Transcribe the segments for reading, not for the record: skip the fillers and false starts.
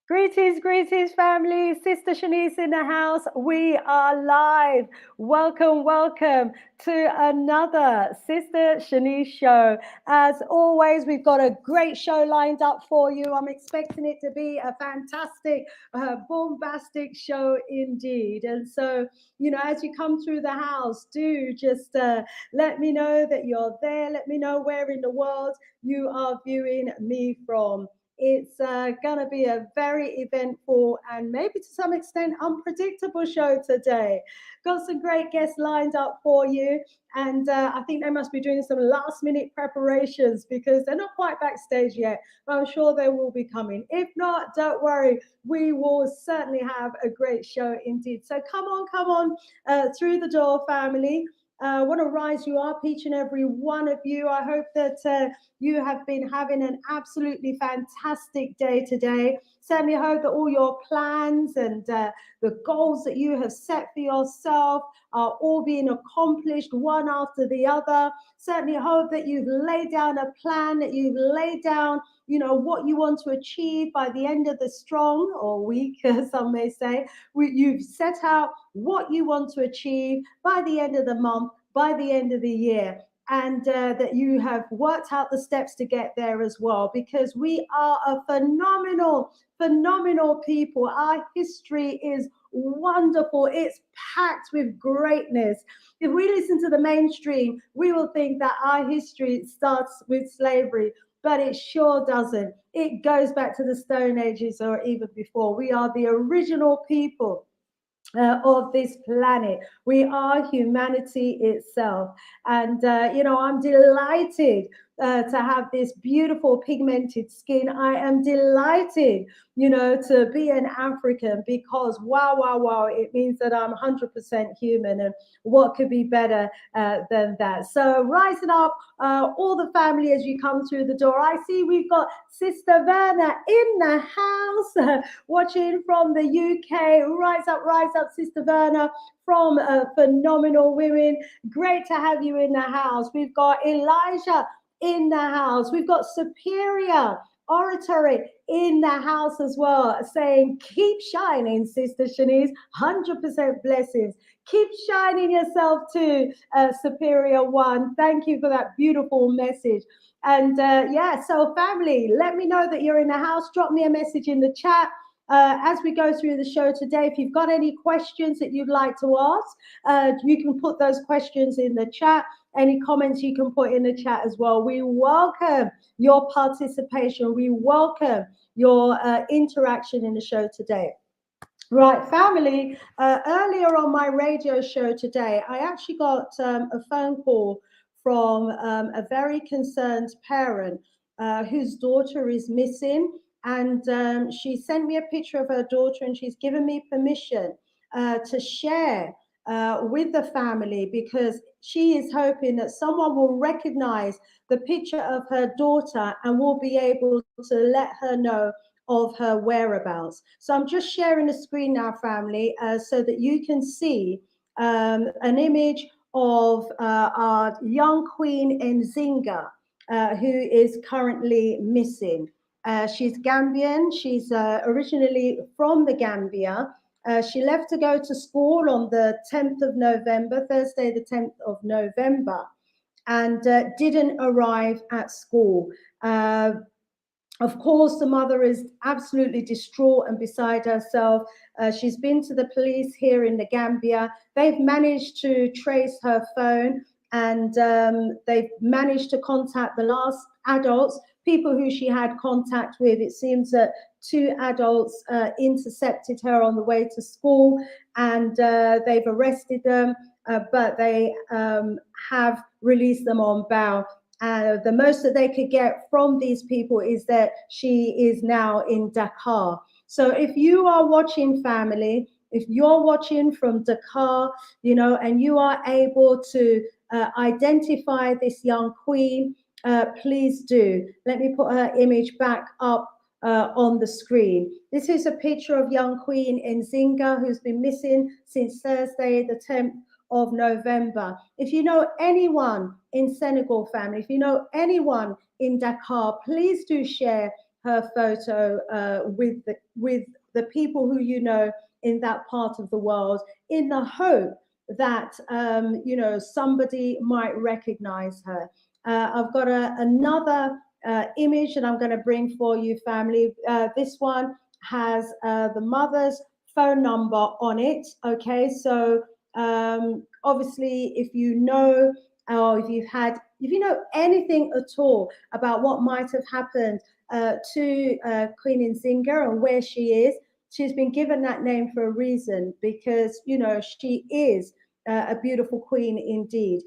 Greetings, greetings, family. Sister Shanice in the house. We are live. Welcome, welcome to another Sister Shanice show. As always, we've got a great show lined up for you. I'm expecting it to be a fantastic, bombastic show indeed. And so, as you come through the house, do just let me know that you're there. Let me know where in the world you are viewing me from. It's going to be a very eventful and maybe to some extent unpredictable show today. Got some great guests lined up for you. And I think they must be doing some last minute preparations because they're not quite backstage yet, but I'm sure they will be coming. If not, don't worry. We will certainly have a great show indeed. So come on through the door, family. I want to rise you up, each and every one of you. I hope that you have been having an absolutely fantastic day today. Certainly hope that all your plans and the goals that you have set for yourself are all being accomplished one after the other. Certainly hope that you've laid down a plan, that you've laid down, what you want to achieve by the end of the strong or week, as some may say. You've set out what you want to achieve by the end of the month, by the end of the year, and that you have worked out the steps to get there as well, because we are a phenomenal people. Our history is wonderful. It's packed with greatness. If we listen to the mainstream, we will think that our history starts with slavery, but it sure doesn't. It goes back to the Stone Ages or even before. We are the original people of this planet. We are humanity itself. And, I'm delighted to have this beautiful pigmented skin. I am delighted, to be an African because wow, it means that I'm 100% human. And what could be better than that? So rising up, all the family as you come through the door. I see we've got Sister Verna in the house, watching from the UK. Rise up, Sister Verna from Phenomenal Women. Great to have you in the house. We've got Elijah in the house. We've got Superior Oratory in the house as well, saying, keep shining, Sister Shanice, 100% blessings. Keep shining yourself too, Superior One. Thank you for that beautiful message. And so family, let me know that you're in the house. Drop me a message in the chat. As we go through the show today, if you've got any questions that you'd like to ask, you can put those questions in the chat. Any comments you can put in the chat as well. We welcome your participation. We welcome your interaction in the show today. Right, family, earlier on my radio show today, I actually got a phone call from a very concerned parent whose daughter is missing. And she sent me a picture of her daughter, and she's given me permission to share with the family, because she is hoping that someone will recognize the picture of her daughter and will be able to let her know of her whereabouts. So I'm just sharing the screen now, family, so that you can see an image of our young Queen Nzinga, who is currently missing. She's Gambian. She's originally from the Gambia. She left to go to school on the 10th of November, Thursday, the 10th of November, and didn't arrive at school. Of course, the mother is absolutely distraught and beside herself. She's been to the police here in the Gambia. They've managed to trace her phone, and they've managed to contact the last adults, people who she had contact with. It seems that two adults intercepted her on the way to school, and they've arrested them, but they have released them on bail. The most that they could get from these people is that she is now in Dakar. So if you are watching, family, if you're watching from Dakar, and you are able to identify this young queen, please do. Let me put her image back up on the screen. This is a picture of young Queen Nzinga, who's been missing since Thursday, the 10th of November. If you know anyone in Senegal, family, if you know anyone in Dakar, please do share her photo with the people who you know in that part of the world, in the hope that somebody might recognize her. I've got another image that I'm going to bring for you, family. This one has the mother's phone number on it. Okay, so obviously, if you know, or if you know anything at all about what might have happened to Queen Nzinga and where she is, she's been given that name for a reason, because she is a beautiful queen indeed.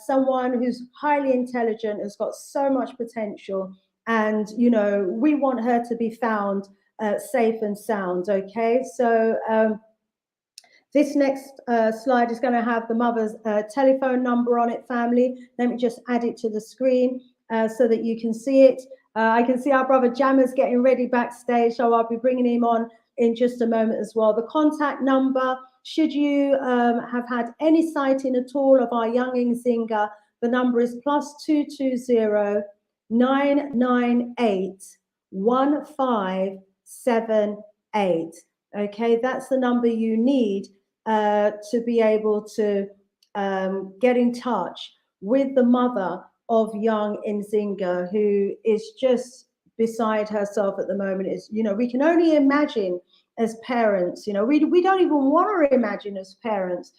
Someone who's highly intelligent, has got so much potential, and we want her to be found safe and sound. Okay, so this next slide is going to have the mother's telephone number on it, family. Let me just add it to the screen so that you can see it. I can see our brother Jammer's getting ready backstage, so I'll be bringing him on in just a moment as well. The contact number, should you have had any sighting at all of our young Nzinga, the number is +220 998 1578. Okay, that's the number you need to be able to get in touch with the mother of young Nzinga, who is just beside herself at the moment. We can only imagine as parents, we don't even want to imagine as parents,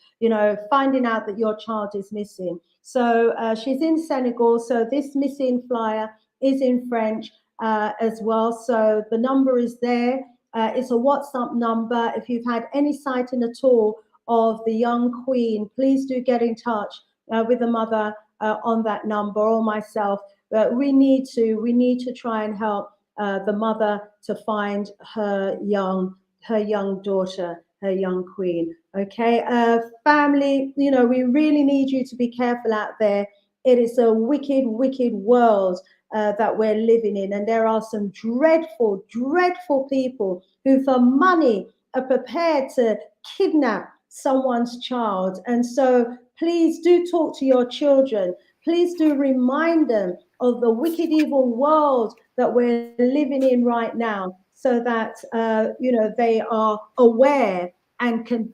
finding out that your child is missing. So she's in Senegal, so this missing flyer is in French as well. So the number is there. It's a WhatsApp number. If you've had any sighting at all of the young queen, please do get in touch with the mother on that number, or myself. We need to try and help the mother to find her young daughter, her young queen. Okay, family, we really need you to be careful out there. It is a wicked, wicked world that we're living in, and there are some dreadful, dreadful people who, for money, are prepared to kidnap someone's child. And so please do talk to your children. Please do remind them of the wicked, evil world that we're living in right now, so that they are aware and can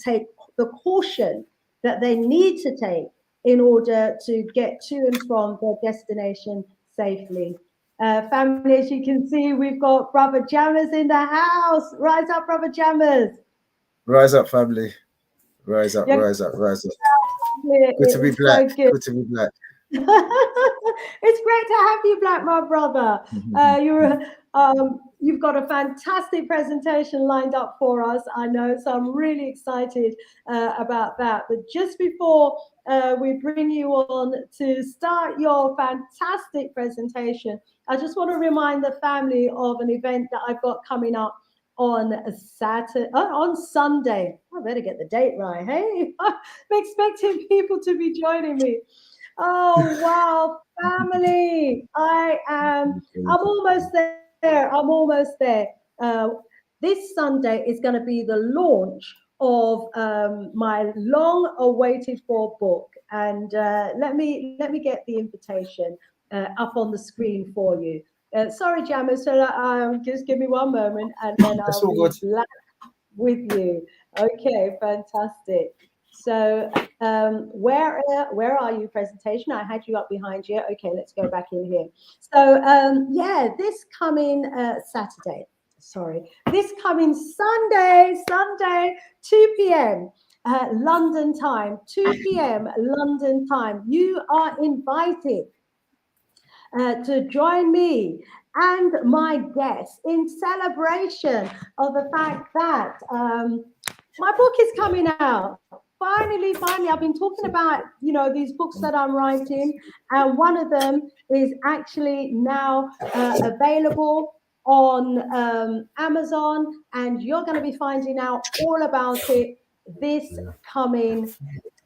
take the caution that they need to take in order to get to and from their destination safely. Family, as you can see, we've got Brother Jammers in the house. Rise up, Brother Jammers. Rise up, family. Rise up, rise up, rise up. Good to be black. So good to be black. It's great to have you, Black, my brother. You've got a fantastic presentation lined up for us, I know, so I'm really excited about that. But just before we bring you on to start your fantastic presentation, I just want to remind the family of an event that I've got coming up on Sunday. I better get the date right. Hey, I'm expecting people to be joining me. Oh wow, family! I'm almost there. I'm almost there. This Sunday is going to be the launch of my long-awaited for book, and let me get the invitation up on the screen for you. Sorry, Jammer. So just give me one moment, and then I'll be back with you. Okay, fantastic. So where are you, presentation? I had you up behind you. Okay, let's go back in here. So yeah, this coming this coming Sunday, 2 p.m. London time, 2 p.m. London time. You are invited to join me and my guests in celebration of the fact that my book is coming out. Finally, I've been talking about, these books that I'm writing, and one of them is actually now available on Amazon, and you're going to be finding out all about it this coming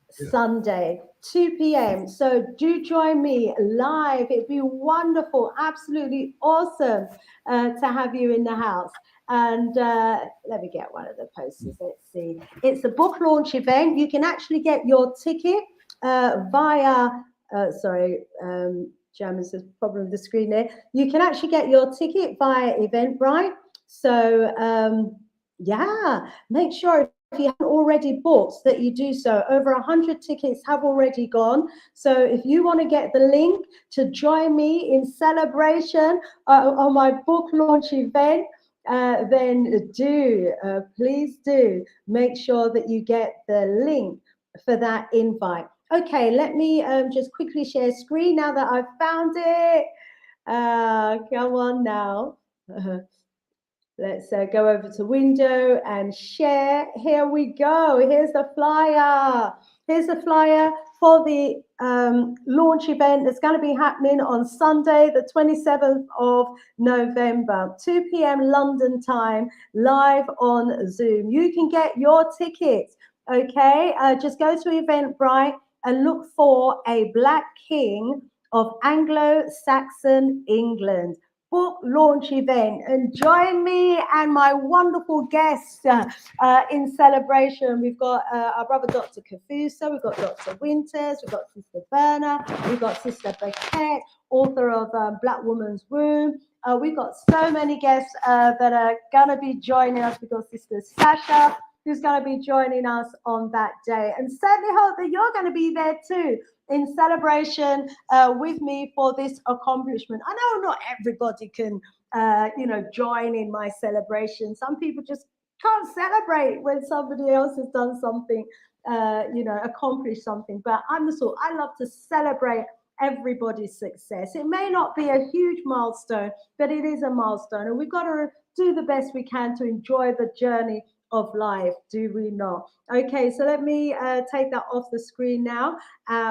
Sunday, 2 p.m. So do join me live. It'd be wonderful, absolutely awesome to have you in the house. And let me get one of the posters. Let's see. It's a book launch event. You can actually get your ticket via, Jammers, there's a problem with the screen there. You can actually get your ticket via Eventbrite. So, yeah, make sure if you haven't already booked that you do so. Over 100 tickets have already gone. So if you want to get the link to join me in celebration on my book launch event, then please do make sure that you get the link for that invite. Okay, let me just quickly share screen now that I've found it. Come on now. Let's go over to window and share. Here we go. Here's the flyer. Here's the flyer for the launch event that's going to be happening on Sunday, the 27th of November, 2 p.m. London time, live on Zoom. You can get your tickets, okay? Just go to Eventbrite and look for a Black King of Anglo-Saxon England book launch event, and join me and my wonderful guests in celebration. We've got our brother Dr. Kafusa, we've got Dr. Winters, we've got Sister Berna, we've got Sister Beckett, author of Black Woman's Womb. We've got so many guests that are going to be joining us. We've got Sister Sasha, who's going to be joining us on that day, and certainly hope that you're going to be there too in celebration with me for this accomplishment. I know not everybody can, join in my celebration. Some people just can't celebrate when somebody else has done something, accomplished something. But I'm the sort, I love to celebrate everybody's success. It may not be a huge milestone, but it is a milestone. And we've got to do the best we can to enjoy the journey of life, do we not? Okay, so let me take that off the screen now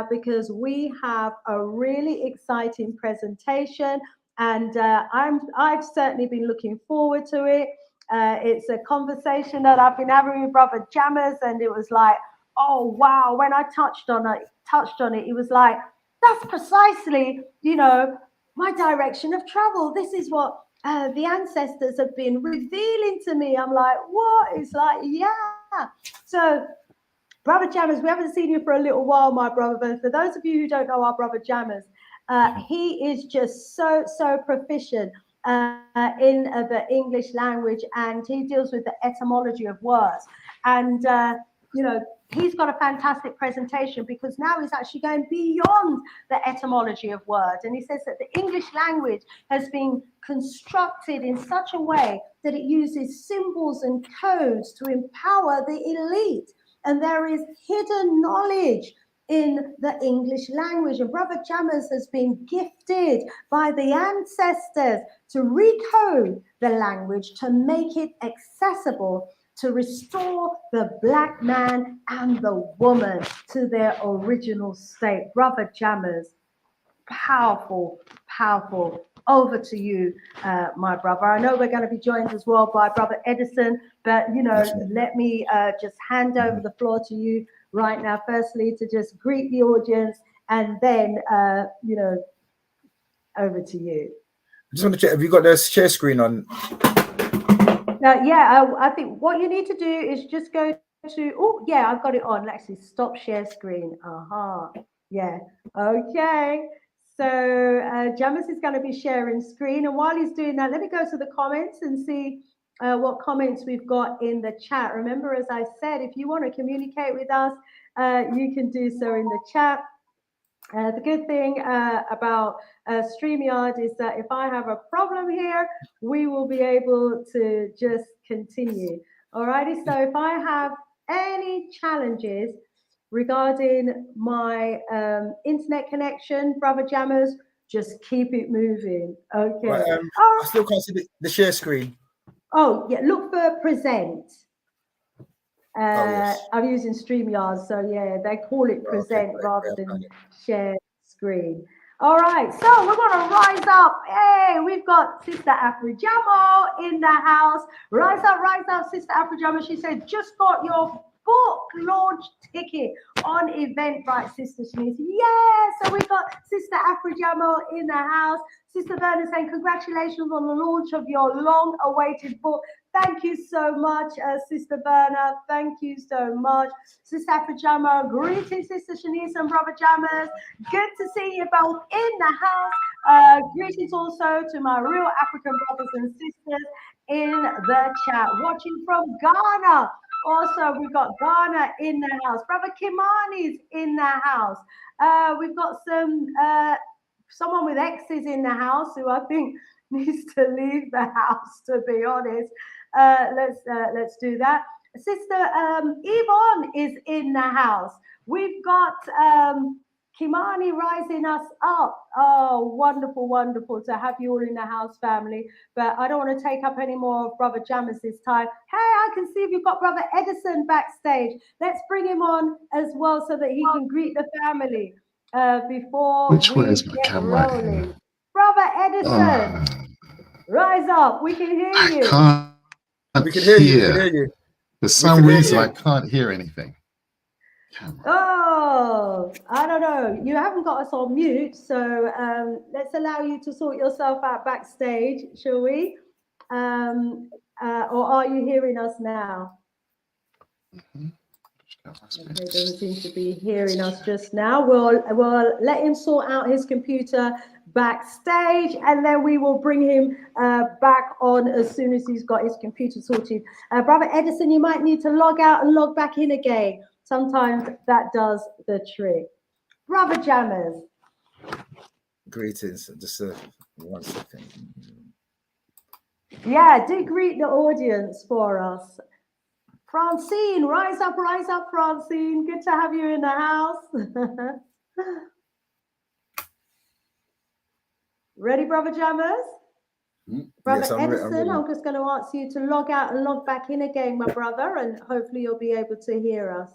because we have a really exciting presentation, and I've certainly been looking forward to it. It's a conversation that I've been having with Brother Jammers, and it was like, oh wow, when I touched on it, it was like, that's precisely, my direction of travel. This is what the ancestors have been revealing to me. I'm like, what? It's like, yeah. So, Brother Jammers, we haven't seen you for a little while, my brother. But for those of you who don't know our Brother Jammers, he is just so proficient in the English language, and he deals with the etymology of words. And, he's got a fantastic presentation because now he's actually going beyond the etymology of words. And he says that the English language has been constructed in such a way that it uses symbols and codes to empower the elite. And there is hidden knowledge in the English language. And Brother Jammers has been gifted by the ancestors to recode the language to make it accessible, to restore the Black man and the woman to their original state. Brother Jammers, powerful. Over to you, my brother. I know we're going to be joined as well by Brother Edison, but, let me just hand over the floor to you right now, firstly, to just greet the audience, and then, over to you. I just want to check, have you got the share screen on? I think what you need to do is just go to, I've got it on. Actually, stop share screen. Yeah, okay. So Jammers is going to be sharing screen. And while he's doing that, let me go to the comments and see what comments we've got in the chat. Remember, as I said, if you want to communicate with us, you can do so in the chat. The good thing about StreamYard is that if I have a problem here, we will be able to just continue. Alrighty, so if I have any challenges regarding my internet connection, Brother Jammers, just keep it moving. Okay. Right, I still can't see the share screen. Oh, yeah, look for present. Yes. I'm using StreamYard, so yeah, they call it present rather than share screen. All right, so we're going to rise up. Hey, we've got Sister Afrijamo in the house. Rise up, Sister Afrijamo. She said, just got your book launch ticket on Eventbrite, Sister Shanice. Yeah, so we've got Sister Afrijamo in the house. Sister Verna saying, congratulations on the launch of your long-awaited book. Thank you so much, Sister Berna. Thank you so much. Sister Afajama, greetings, Sister Shanice and Brother Jammers. Good to see you both in the house. Greetings also to my real African brothers and sisters in the chat, watching from Ghana. Also, we've got Ghana in the house. Brother Kimani's in the house. We've got someone with X's in the house who I think needs to leave the house, to be honest. Let's do that. Sister Yvonne is in the house. We've got Kimani rising us up. Oh, wonderful, wonderful to have you all in the house, family. But I don't want to take up any more of Brother Jammers this time. Hey, I can see we've got Brother Edison backstage. Let's bring him on as well so that he can greet the family before Which way we is my get camera? rolling. Brother Edison, rise up. We can hear you. We can hear you. We can hear you. For some reason, I can't hear anything. Oh, I don't know. You haven't got us on mute, so let's allow you to sort yourself out backstage, shall we? Or are you hearing us now? Okay, doesn't seem to be hearing us just now. We'll let him sort out his computer backstage, and then we will bring him back on as soon as he's got his computer sorted. Brother Edison, you might need to log out and log back in again. Sometimes that does the trick. Brother Jammers. Greetings. Just 1 second. Yeah, do greet the audience for us. Francine, rise up, Francine. Good to have you in the house. Ready, Brother Jammers? Brother Yes, Edison, I'm just going to ask you to log out and log back in again, my brother, and hopefully you'll be able to hear us.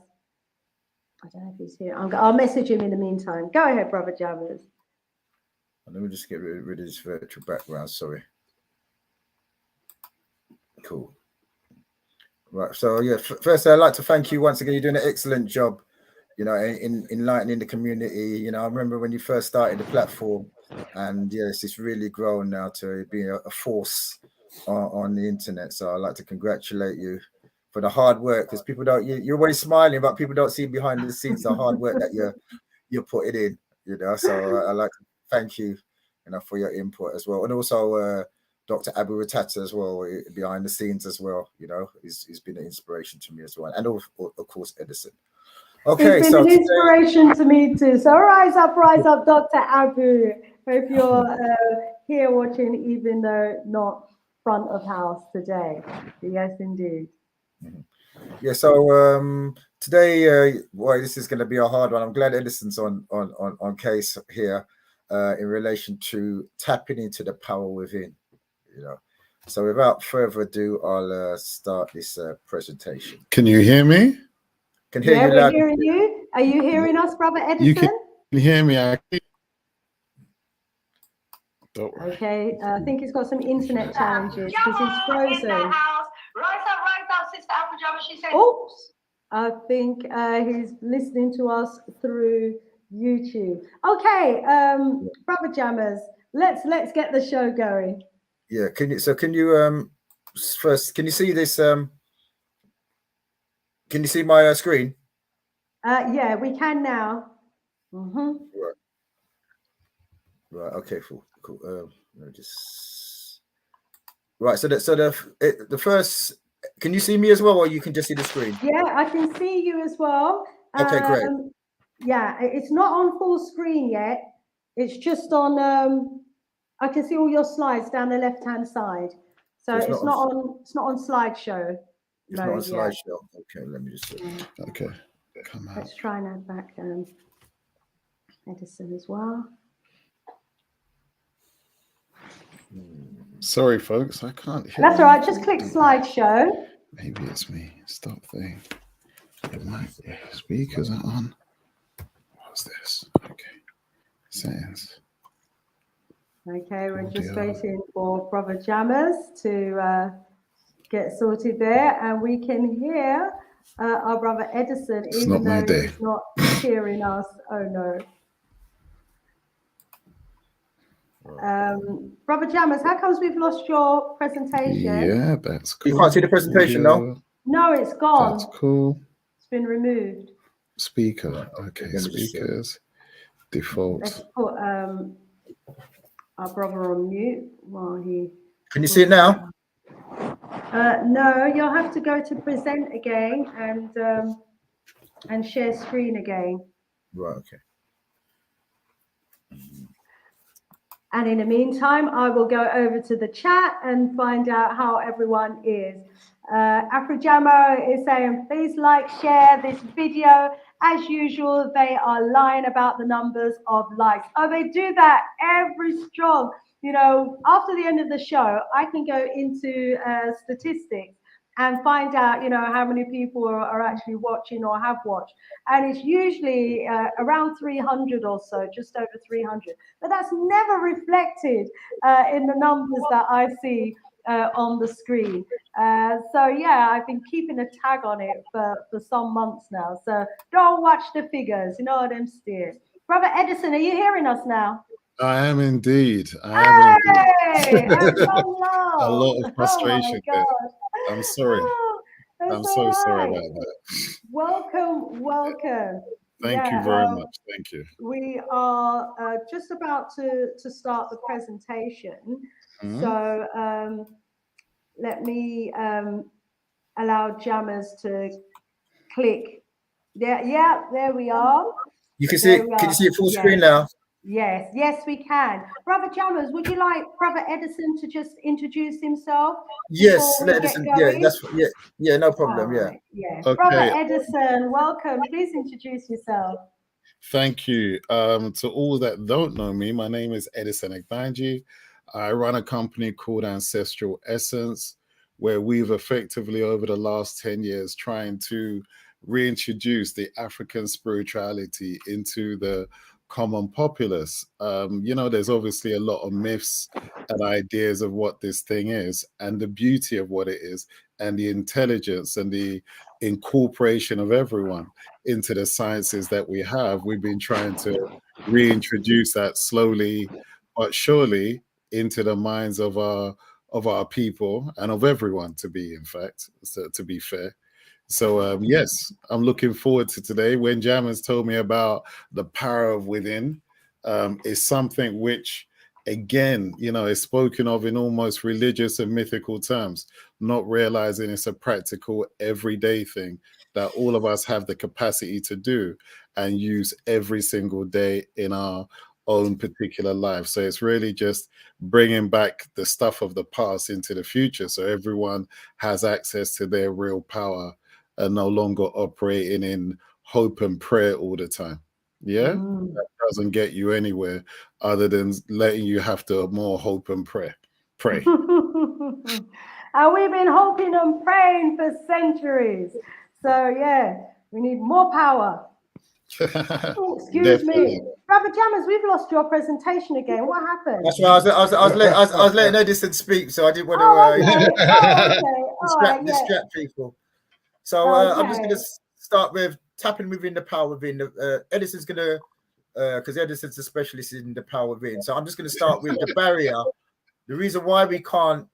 I don't know if he's here. I'll message him in the meantime. Go ahead, Brother Jammers. Let me just get rid of this virtual background. Sorry. Cool. Right. So yeah, first I'd like to thank you once again. You're doing an excellent job, you know, in enlightening the community. You know, I remember when you first started the platform, and yes, it's really grown now to be a force on the internet. So I'd like to congratulate you for the hard work, because people don't. You're always smiling, but people don't see behind the scenes the hard work that you're putting in. You know, so I'd like to thank you, you know, for your input as well, and also Dr. Abu Ratata as well, behind the scenes as well. You know, he's been an inspiration to me as well, and of course Edison. Okay, it's been an inspiration to me too. So rise up, Dr. Abu. Hope you're here watching, even though not front of house today. Yes, indeed. Yeah. So today, boy, this is going to be a hard one. I'm glad Edison's on case here in relation to tapping into the power within. You know. So without further ado, I'll start this presentation. Can you hear me? Can hear you we're loud. Hearing you. Are you hearing us, Brother Edison? You can hear me. Okay, I think he's got some internet challenges because he's frozen. Rise up, Sister Afajama. She said, oops. I think he's listening to us through YouTube. Okay, Brother Jammers, let's get the show going. Yeah, can you first, can you see this? Can you see my screen? Yeah, we can now. Right. Okay. Cool. Just right. So the first. Can you see me as well, or you can just see the screen? Yeah, I can see you as well. Okay, great. Yeah, it's not on full screen yet. It's just on. I can see all your slides down the left-hand side. So it's not on slideshow. It's not on slideshow. Okay, let me just see. Okay, come out. Let's try and add back Edison as well. Sorry, folks, I can't hear. That's all right. Just click slideshow. Maybe it's me. Stop thing. It might be. Speakers are on. What's this? Okay. Settings. Okay, we're just waiting for Brother Jammers to get sorted there, and we can hear our Brother Edison, even though he's not hearing us. Oh no. Brother Jammers, how comes we've lost your presentation? Yeah, that's cool. You can't see the presentation, no? No, it's gone. That's cool. It's been removed. Speaker. Okay, Let me just see. speakers. Default. Let's put our brother on mute while he. Can you see it now? No, you'll have to go to present again and share screen again. Right, okay. And in the meantime, I will go over to the chat and find out how everyone is. Afrojamo is saying, please like, share this video. As usual, they are lying about the numbers of likes. Oh, they do that every strong. You know, after the end of the show, I can go into statistics and find out, you know, how many people are actually watching or have watched. And it's usually around 300 or so, just over 300. But that's never reflected in the numbers that I see on the screen. So yeah, I've been keeping a tag on it for some months now. So don't watch the figures, you know what I'm saying. Brother Edison, are you hearing us now? I am indeed. I am Hey, indeed. a A lot of frustration there. I'm sorry. I'm so sorry about that. Welcome. Thank you very much. Thank you. We are just about to start the presentation. Mm-hmm. So let me allow Jammers to click. Yeah, there we are. You can see it. Can you see it full screen now? Yes, we can. Brother Jammers, would you like Brother Edison to just introduce himself? Yes, Edison. Yeah, no problem. Right, Okay. Brother Edison, welcome. Please introduce yourself. Thank you. To all that don't know me, my name is Edison Ekbanji. I run a company called Ancestral Essence, where we've effectively over the last 10 years trying to reintroduce the African spirituality into the common populace. You know, there's obviously a lot of myths and ideas of what this thing is and the beauty of what it is and the intelligence and the incorporation of everyone into the sciences that we have. We've been trying to reintroduce that slowly but surely into the minds of our people and of everyone, to be fair. So yes, I'm looking forward to today. When Jammers told me about the power of within, is something which, again, you know, is spoken of in almost religious and mythical terms, not realizing it's a practical, everyday thing that all of us have the capacity to do and use every single day in our own particular life. So it's really just bringing back the stuff of the past into the future, so everyone has access to their real power and no longer operating in hope and prayer all the time. Yeah, that doesn't get you anywhere other than letting you have to more hope and pray. And we've been hoping and praying for centuries. So yeah, we need more power. Oh, excuse me, Brother Jammers, we've lost your presentation again. What happened? That's right. I was letting Edison speak, so I didn't want to distract people. So I'm just going to start with tapping within the power within. Edison's going to, because Edison's a specialist in the power within. So I'm just going to start with the barrier. The reason why we can't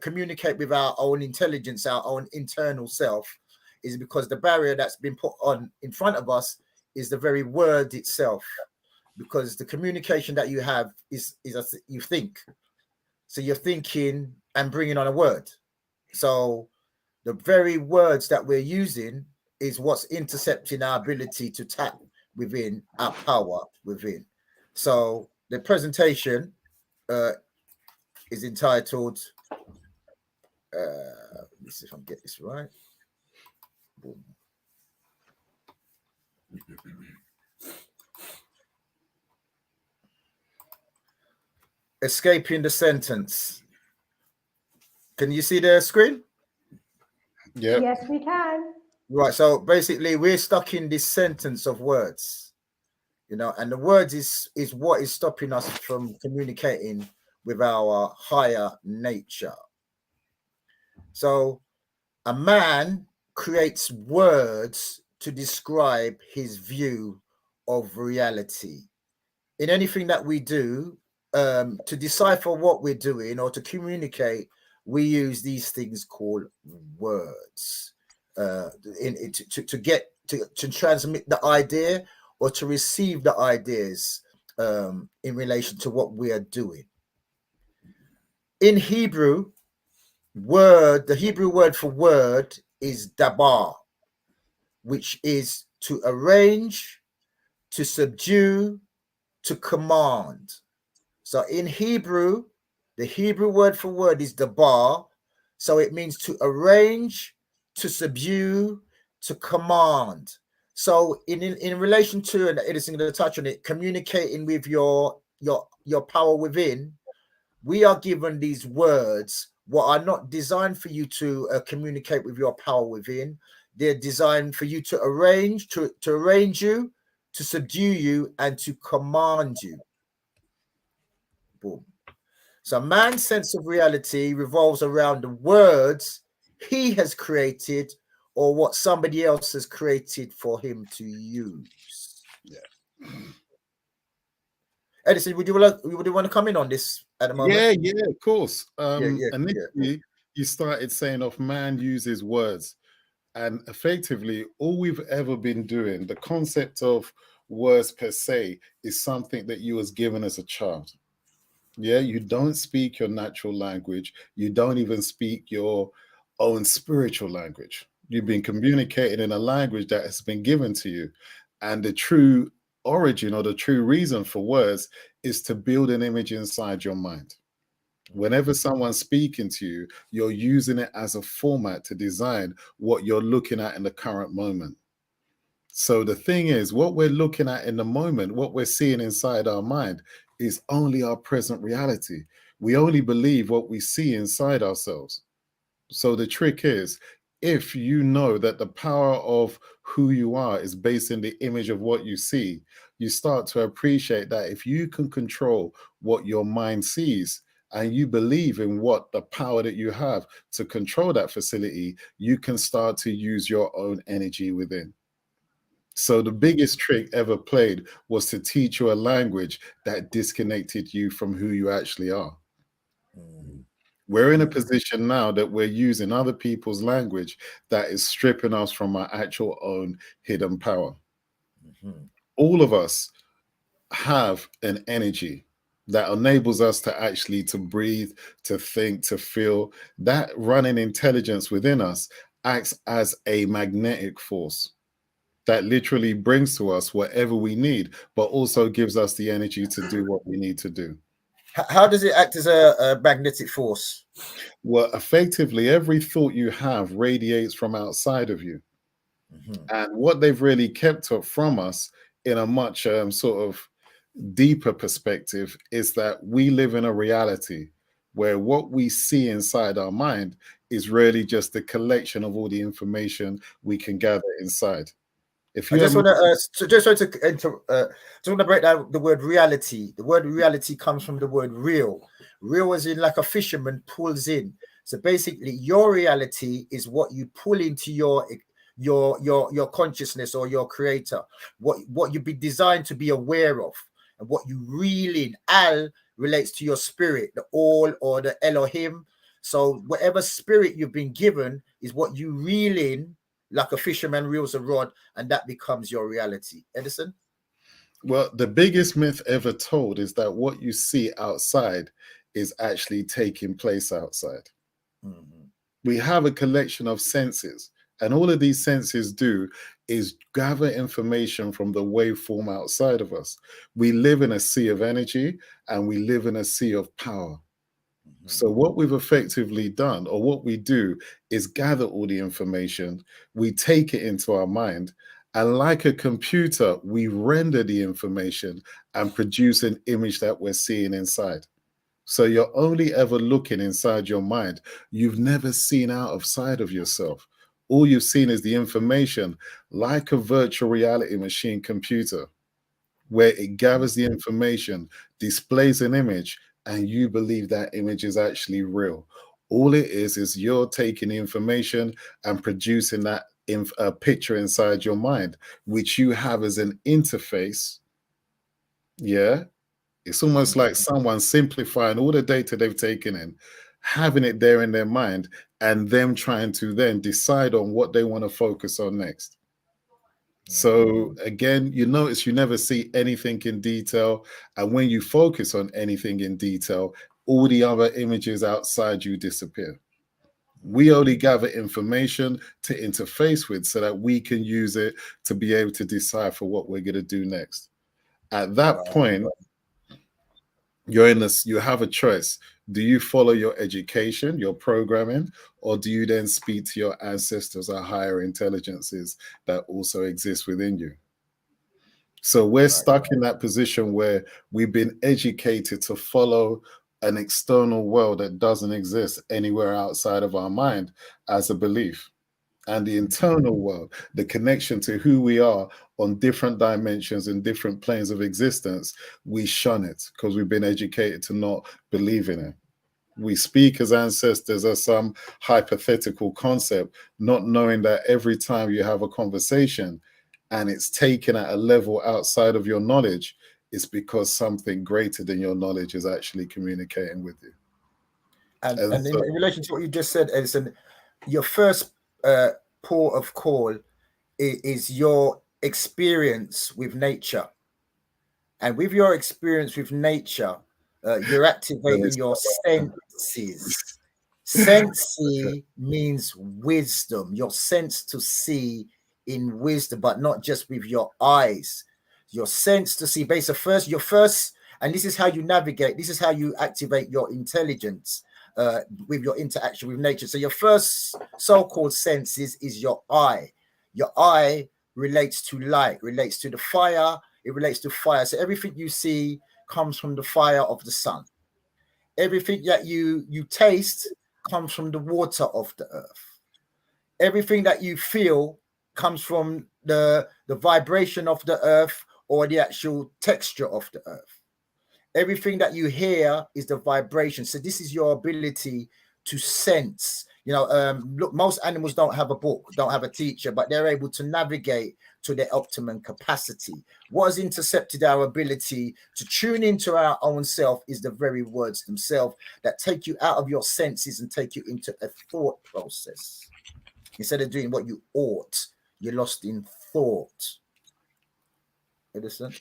communicate with our own intelligence, our own internal self, is because the barrier that's been put on in front of us is the very word itself. Because the communication that you have is you think. So you're thinking and bringing on a word. So the very words that we're using is what's intercepting our ability to tap within our power within. So the presentation is entitled, let's see if I can get this right. Boom. Escaping the sentence. Can you see the screen? Yeah. Yes, we can. Right. So basically, we're stuck in this sentence of words, you know, and the words is what is stopping us from communicating with our higher nature. So a man creates words to describe his view of reality. In anything that we do, to decipher what we're doing or to communicate, we use these things called words to transmit the idea or to receive the ideas in relation to what we are doing. In Hebrew, the Hebrew word for word is dabar, which is to arrange, to subdue, to command. So in Hebrew, the Hebrew word for word is dabar. So it means to arrange, to subdue, to command. So in relation to, and Edison going to touch on it, communicating with your power within, we are given these words what are not designed for you to communicate with your power within. They're designed for you to arrange, to arrange you, to subdue you, and to command you. Boom. So man's sense of reality revolves around the words he has created or what somebody else has created for him to use. Yeah. Edison, would you want to come in on this at the moment? Yeah, of course. Yeah. You started saying off man uses words. And effectively, all we've ever been doing, the concept of words per se, is something that you was given as a child. Yeah, you don't speak your natural language. You don't even speak your own spiritual language. You've been communicating in a language that has been given to you. And the true origin or the true reason for words is to build an image inside your mind. Whenever someone's speaking to you, you're using it as a format to design what you're looking at in the current moment. So the thing is, what we're looking at in the moment, what we're seeing inside our mind is only our present reality. We only believe what we see inside ourselves. So the trick is, if you know that the power of who you are is based in the image of what you see, you start to appreciate that if you can control what your mind sees and you believe in what the power that you have to control that facility, you can start to use your own energy within. So the biggest trick ever played was to teach you a language that disconnected you from who you actually are. We're in a position now that we're using other people's language that is stripping us from our actual own hidden power. All of us have an energy that enables us to actually to breathe, to think, to feel. That running intelligence within us acts as a magnetic force that literally brings to us whatever we need, but also gives us the energy to do what we need to do. How does it act as a magnetic force? Well, effectively, every thought you have radiates from outside of you. And what they've really kept up from us in a much sort of deeper perspective is that we live in a reality where what we see inside our mind is really just a collection of all the information we can gather inside. If you I just want to break down the word reality. The word reality comes from the word real. Real as in like a fisherman pulls in. So basically, your reality is what you pull into your consciousness or your creator. What you've been designed to be aware of, and what you reel in. Al relates to your spirit, the all or the Elohim. So whatever spirit you've been given is what you reel in, like a fisherman reels a rod, and that becomes your reality. Edison? Well, the biggest myth ever told is that what you see outside is actually taking place outside. We have a collection of senses, and all of these senses do is gather information from the waveform outside of us. We live in a sea of energy and we live in a sea of power. So what we've effectively done, or what we do, is gather all the information, we take it into our mind, and like a computer, we render the information and produce an image that we're seeing inside. So you're only ever looking inside your mind. You've never seen outside of yourself. All you've seen is the information, like a virtual reality machine computer, where it gathers the information, displays an image, and you believe that image is actually real. All it is you're taking the information and producing that picture inside your mind, which you have as an interface, yeah, It's almost like someone simplifying all the data they've taken in, having it there in their mind, and them trying to then decide on what they want to focus on next. So again, you notice you never see anything in detail. And when you focus on anything in detail, all the other images outside you disappear. We only gather information to interface with so that we can use it to be able to decipher what we're going to do next. At that point, you're in this, you have a choice. Do you follow your education, your programming, or do you then speak to your ancestors or higher intelligences that also exist within you? So we're stuck in that position where we've been educated to follow an external world that doesn't exist anywhere outside of our mind as a belief. And the internal world, the connection to who we are on different dimensions and different planes of existence, we shun it because we've been educated to not believe in it. We speak as ancestors as some hypothetical concept, not knowing that every time you have a conversation and it's taken at a level outside of your knowledge, it's because something greater than your knowledge is actually communicating with you. And in relation to what you just said, Edison, your first port of call is your experience with nature. And with your experience with nature, you're activating your senses. Sensi means wisdom, your sense to see in wisdom, but not just with your eyes. Your sense to see, based on your first, and this is how you navigate, this is how you activate your intelligence with your interaction with nature. So your first so-called sense is your eye. Your eye relates to light, relates to the fire, it relates to fire. So everything you see comes from the fire of the sun. Everything that you taste comes from the water of the earth. Everything that you feel comes from the vibration of the earth or the actual texture of the earth. Everything that you hear is the vibration. So this is your ability to sense. You know, look, most animals don't have a book, don't have a teacher, but they're able to navigate to their optimum capacity. What has intercepted our ability to tune into our own self is the very words themselves that take you out of your senses and take you into a thought process. Instead of doing what you ought, you're lost in thought. Edison?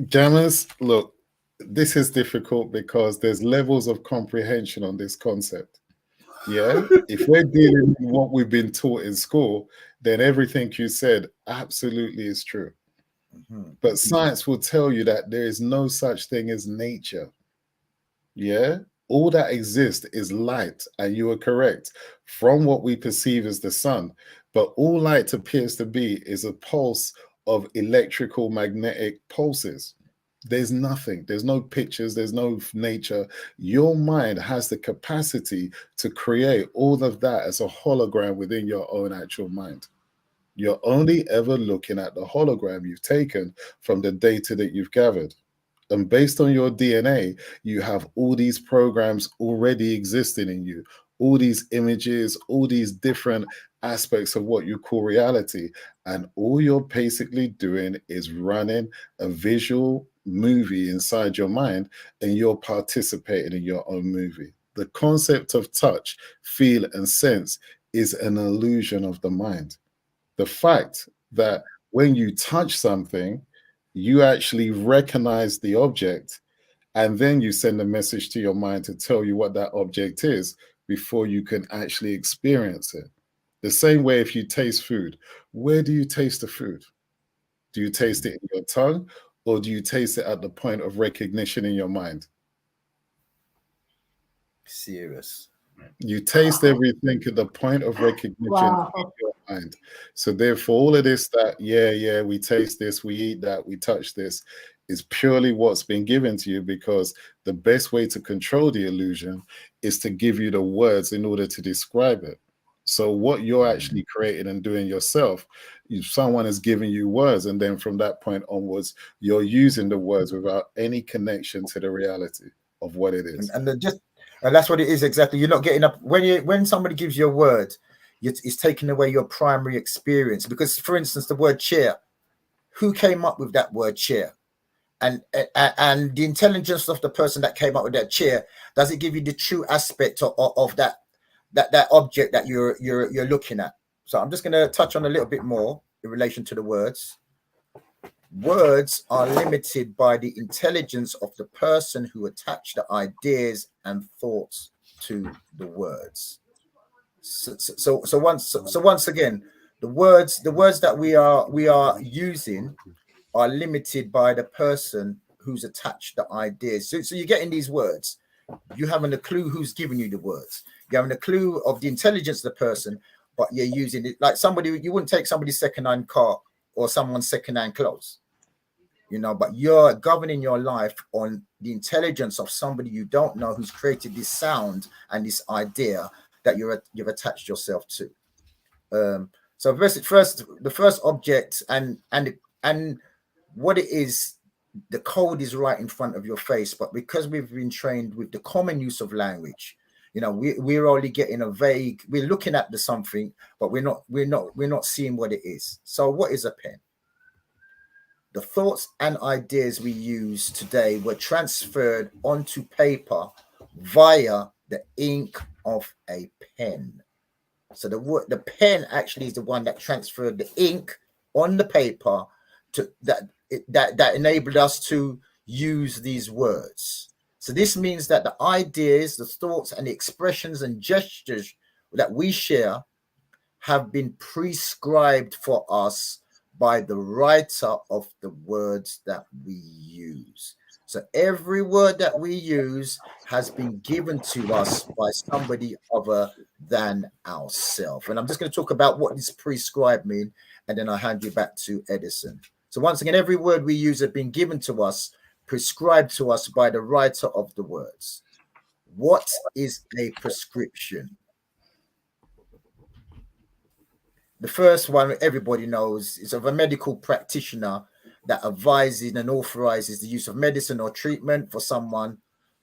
Jammers, look, this is difficult because there's levels of comprehension on this concept. Yeah, if we're dealing with what we've been taught in school, then everything you said absolutely is true. But science will tell you that there is no such thing as nature. Yeah, all that exists is light, and you are correct, from what we perceive as the sun. But all light appears to be is a pulse of electrical magnetic pulses. There's nothing, there's no pictures, there's no nature. Your mind has the capacity to create all of that as a hologram within your own actual mind. You're only ever looking at the hologram you've taken from the data that you've gathered. And based on your DNA, you have all these programs already existing in you, all these images, all these different aspects of what you call reality. And all you're basically doing is running a visual movie inside your mind, and you're participating in your own movie. The concept of touch, feel, and sense is an illusion of the mind. The fact that when you touch something, you actually recognize the object, and then you send a message to your mind to tell you what that object is before you can actually experience it. The same way if you taste food, where do you taste the food? Do you taste it in your tongue, or do you taste it at the point of recognition in your mind? Serious. You taste everything at the point of recognition in your mind. So therefore, all of this that, yeah, we taste this, we eat that, we touch this, is purely what's been given to you, because the best way to control the illusion is to give you the words in order to describe it. So what you're actually creating and doing yourself, if someone is giving you words, and then from that point onwards, you're using the words without any connection to the reality of what it is. And that's what it is exactly. You're not getting up when somebody gives you a word, it's taking away your primary experience. Because, for instance, the word chair, who came up with that word chair? and the intelligence of the person that came up with that chair, does it give you the true aspect of that object that you're looking at? So I'm just going to touch on a little bit more in relation to the words. Words are limited by the intelligence of the person who attached the ideas and thoughts to the words. So once again, the words that we are using are limited by the person who's attached the ideas. So you're getting these words. You haven't a clue who's giving you the words. You haven't a clue of the intelligence of the person, but you're using it like somebody. You wouldn't take somebody's second-hand car or someone's second-hand clothes, you know, but you're governing your life on the intelligence of somebody you don't know who's created this sound and this idea that you've attached yourself to. So first, the first object and what it is, the code is right in front of your face, but because we've been trained with the common use of language, you know, we're only getting a vague. We're looking at the something, but we're not seeing what it is. So, what is a pen? The thoughts and ideas we use today were transferred onto paper via the ink of a pen. So the pen actually is the one that transferred the ink on the paper to that enabled us to use these words. So this means that the ideas, the thoughts, and the expressions and gestures that we share have been prescribed for us by the writer of the words that we use. So every word that we use has been given to us by somebody other than ourselves. And I'm just going to talk about what this prescribed mean, and then I'll hand you back to Edison. So once again, every word we use has been given to us, prescribed to us by the writer of the words. What is a prescription? The first one everybody knows is of a medical practitioner that advises and authorizes the use of medicine or treatment for someone,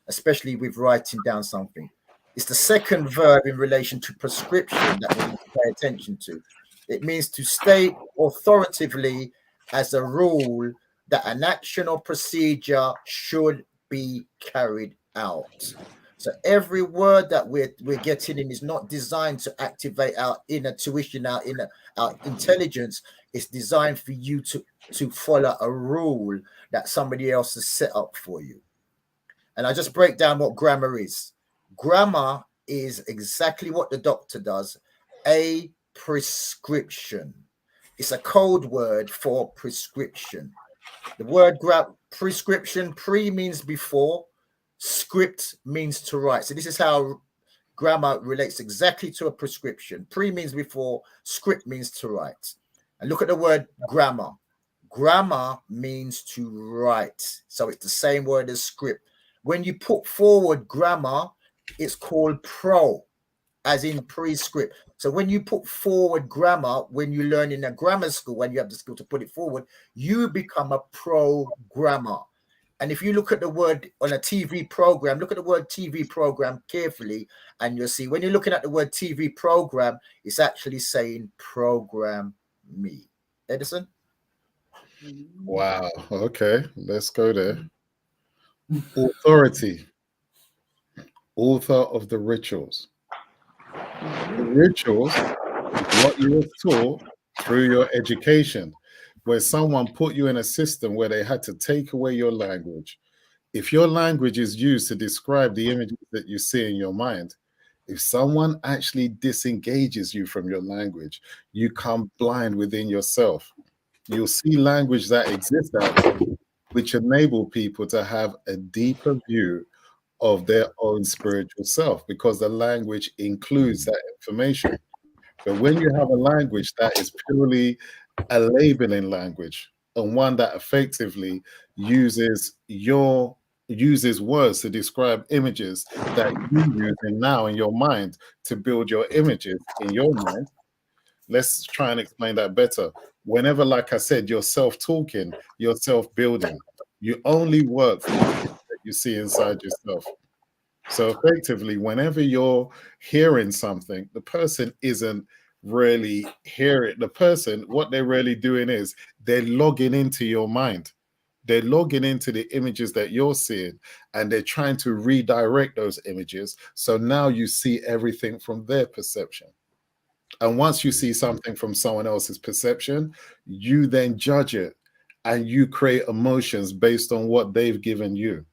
especially with writing down something. It's the second verb in relation to prescription that we need to pay attention to. It means to state authoritatively as a rule that an action or procedure should be carried out. So every word that we're getting in is not designed to activate our inner tuition, our intelligence. It's designed for you to follow a rule that somebody else has set up for you. And I just break down what grammar is. Grammar is exactly what the doctor does, a prescription. It's a code word for prescription. The word prescription, pre means before, script means to write. So this is how grammar relates exactly to a prescription. Pre means before, script means to write. And look at the word grammar. Grammar means to write. So it's the same word as script. When you put forward grammar, it's called pro, as in prescript. So when you put forward grammar, when you learn in a grammar school, when you have the skill to put it forward, you become a programmer. And if you look at the word on a TV program, look at the word TV program carefully, and you'll see when you're looking at the word TV program, it's actually saying program me. Edison? Wow. Okay, let's go there. Authority. Author of the rituals. The rituals is what you were taught through your education, where someone put you in a system where they had to take away your language. If your language is used to describe the images that you see in your mind, if someone actually disengages you from your language, you come blind within yourself. You'll see language that exists out there, which enable people to have a deeper view of their own spiritual self, because the language includes that information. But when you have a language that is purely a labeling language, and one that effectively uses words to describe images that you use now in your mind to build your images in your mind, let's try and explain that better. Whenever, like I said, you're self-talking, you're self-building, you only work from the images that you see inside yourself. So effectively, whenever you're hearing something, the person isn't really hearing. The person, what they're really doing is they're logging into your mind. They're logging into the images that you're seeing, and they're trying to redirect those images. So now you see everything from their perception. And once you see something from someone else's perception, you then judge it and you create emotions based on what they've given you.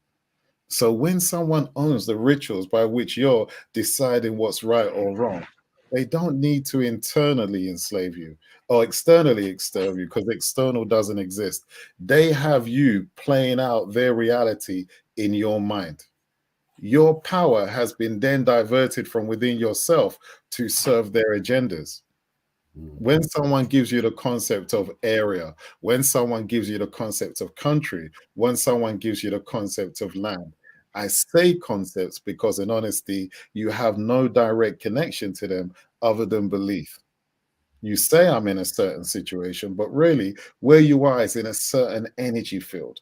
So when someone owns the rituals by which you're deciding what's right or wrong, they don't need to internally enslave you or externally enslave you, because external doesn't exist. They have you playing out their reality in your mind. Your power has been then diverted from within yourself to serve their agendas. When someone gives you the concept of area, when someone gives you the concept of country, when someone gives you the concept of land, I say concepts because in honesty, you have no direct connection to them other than belief. You say I'm in a certain situation, but really where you are is in a certain energy field.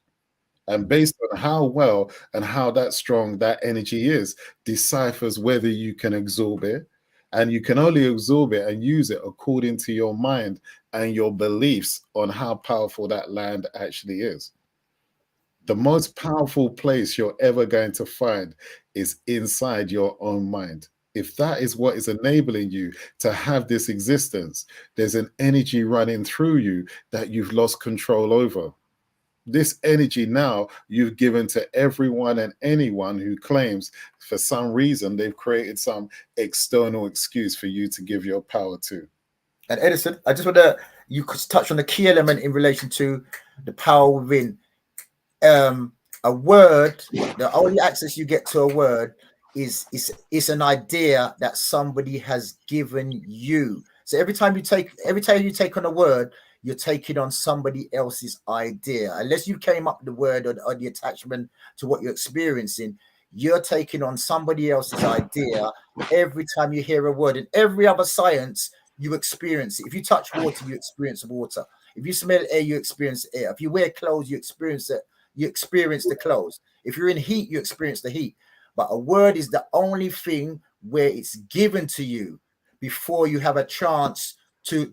And based on how well and how that strong that energy is, deciphers whether you can absorb it. And you can only absorb it and use it according to your mind and your beliefs on how powerful that land actually is. The most powerful place you're ever going to find is inside your own mind. If that is what is enabling you to have this existence, there's an energy running through you that you've lost control over. This energy now you've given to everyone and anyone who claims for some reason they've created some external excuse for you to give your power to. And Edison, I just want to, you could touch on the key element in relation to the power within. A word, the only access you get to a word is an idea that somebody has given you. So every time you take on a word, you're taking on somebody else's idea. Unless you came up with the word or the attachment to what you're experiencing, you're taking on somebody else's idea every time you hear a word. In every other science, you experience it. If you touch water, you experience water. If you smell air, you experience air. If you wear clothes, you experience it. You experience the clothes. If you're in heat, you experience the heat. But a word is the only thing where it's given to you before you have a chance to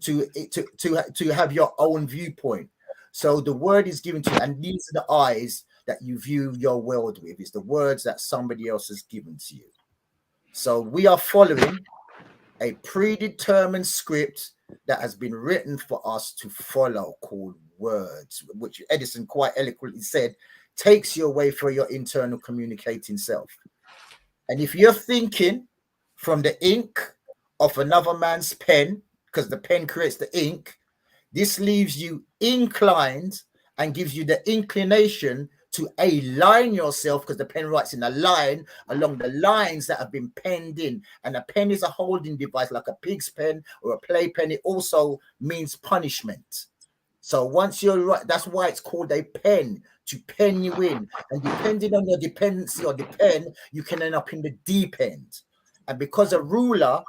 have your own viewpoint. So the word is given to you, and these are the eyes that you view your world with. It's the words that somebody else has given to you. So we are following a predetermined script that has been written for us to follow, called words, which Edison quite eloquently said takes you away from your internal communicating self. And if you're thinking from the ink of another man's pen, because the pen creates the ink, this leaves you inclined and gives you the inclination to align yourself, because the pen writes in a line along the lines that have been penned in. And a pen is a holding device like a pig's pen or a playpen. It also means punishment. So once you're right, that's why it's called a pen, to pen you in. And depending on your dependency or the pen, you can end up in the deep end. And because a ruler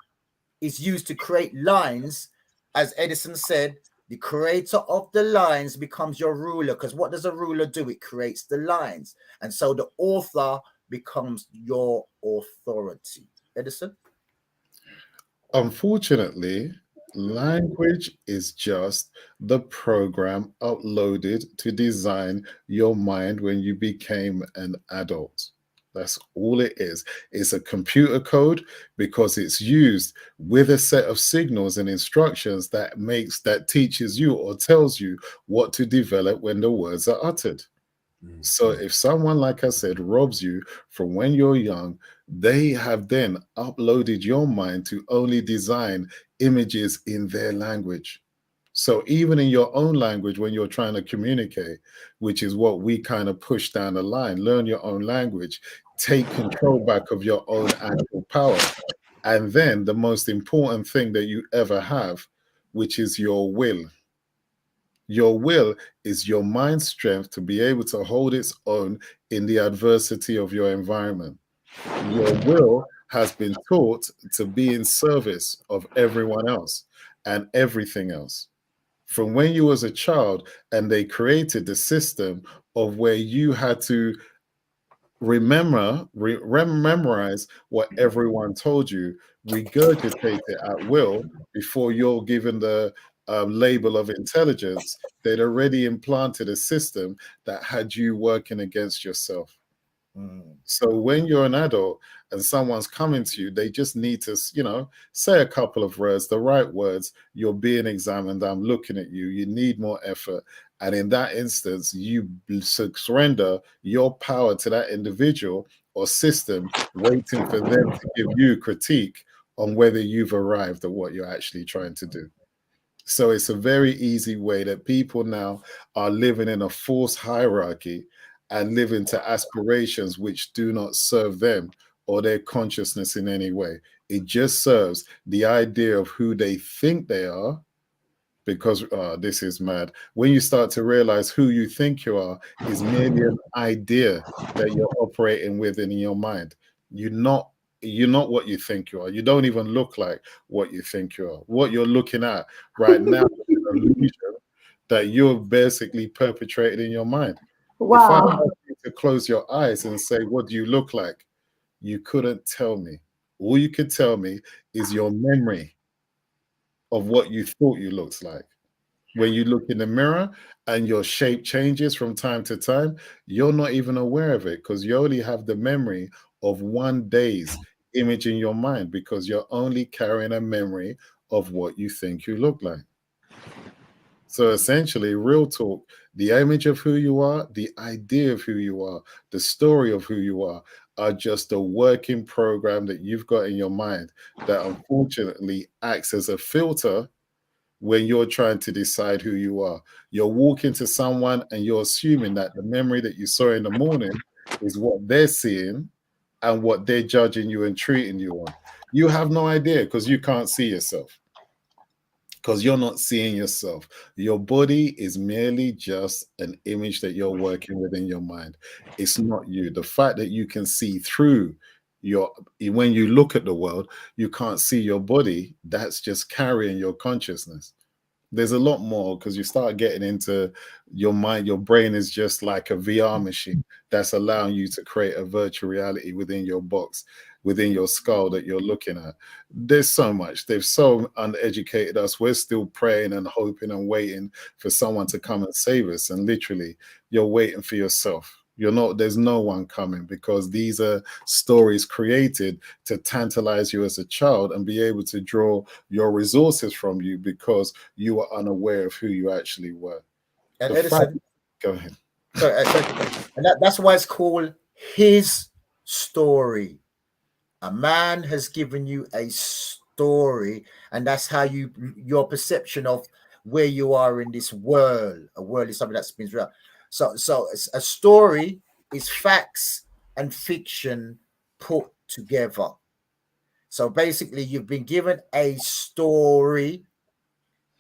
is used to create lines, as Edison said, the creator of the lines becomes your ruler, because what does a ruler do? It creates the lines. And so the author becomes your authority. Edison? Unfortunately, language is just the program uploaded to design your mind when you became an adult. That's all it is. It's a computer code because it's used with a set of signals and instructions that teaches you or tells you what to develop when the words are uttered. So if someone, like I said, robs you from when you're young, they have then uploaded your mind to only design images in their language. So even in your own language, when you're trying to communicate, which is what we kind of push down the line, learn your own language, take control back of your own actual power. And then the most important thing that you ever have, which is your will. Your will is your mind's strength to be able to hold its own in the adversity of your environment. Your will has been taught to be in service of everyone else and everything else. From when you was a child and they created the system of where you had to memorize what everyone told you, regurgitate it at will before you're given the label of intelligence, they'd already implanted a system that had you working against yourself. So when you're an adult and someone's coming to you, they just need to, say a couple of words, the right words. You're being examined. I'm looking at you. You need more effort. And in that instance, you surrender your power to that individual or system, waiting for them to give you critique on whether you've arrived at what you're actually trying to do. So it's a very easy way that people now are living in a false hierarchy and living to aspirations which do not serve them or their consciousness in any way. It just serves the idea of who they think they are, because this is mad. When you start to realize who you think you are is merely an idea that you're operating within your mind. You're not what you think you are. You don't even look like what you think you are. What you're looking at right now is an illusion that you're basically perpetrated in your mind. If I Wow. asked you to close your eyes and say, what do you look like? You couldn't tell me. All you could tell me is your memory of what you thought you looked like. When you look in the mirror and your shape changes from time to time, you're not even aware of it because you only have the memory of one day's image in your mind, because you're only carrying a memory of what you think you look like. So essentially, real talk, the image of who you are, the idea of who you are, the story of who you are just a working program that you've got in your mind that unfortunately acts as a filter when you're trying to decide who you are. You're walking to someone and you're assuming that the memory that you saw in the morning is what they're seeing and what they're judging you and treating you on. You have no idea because you can't see yourself, because you're not seeing yourself. Your body is merely just an image that you're working with in your mind. It's not you. The fact that you can see through when you look at the world, you can't see your body, that's just carrying your consciousness. There's a lot more because you start getting into your mind. Your brain is just like a VR machine that's allowing you to create a virtual reality within your box, within your skull that you're looking at. There's so much. They've so uneducated us. We're still praying and hoping and waiting for someone to come and save us. And literally, you're waiting for yourself. There's no one coming, because these are stories created to tantalize you as a child and be able to draw your resources from you because you were unaware of who you actually were. And The Edison, fact, go ahead. sorry, and that's why it's called his story. A man has given you a story, and that's how your perception of where you are in this world. A world is something that spins around. So a story is facts and fiction put together. So basically, you've been given a story,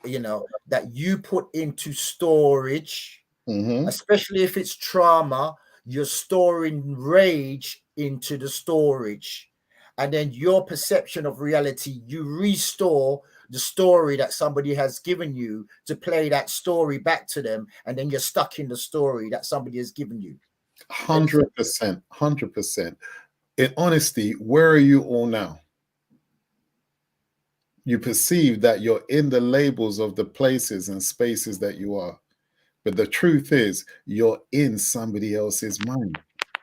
that you put into storage, especially if it's trauma. You're storing rage into the storage, and then your perception of reality, you restore the story that somebody has given you to play that story back to them, and then you're stuck in the story that somebody has given you. 100%, 100%. In honesty, where are you all now? You perceive that you're in the labels of the places and spaces that you are. But the truth is, you're in somebody else's mind.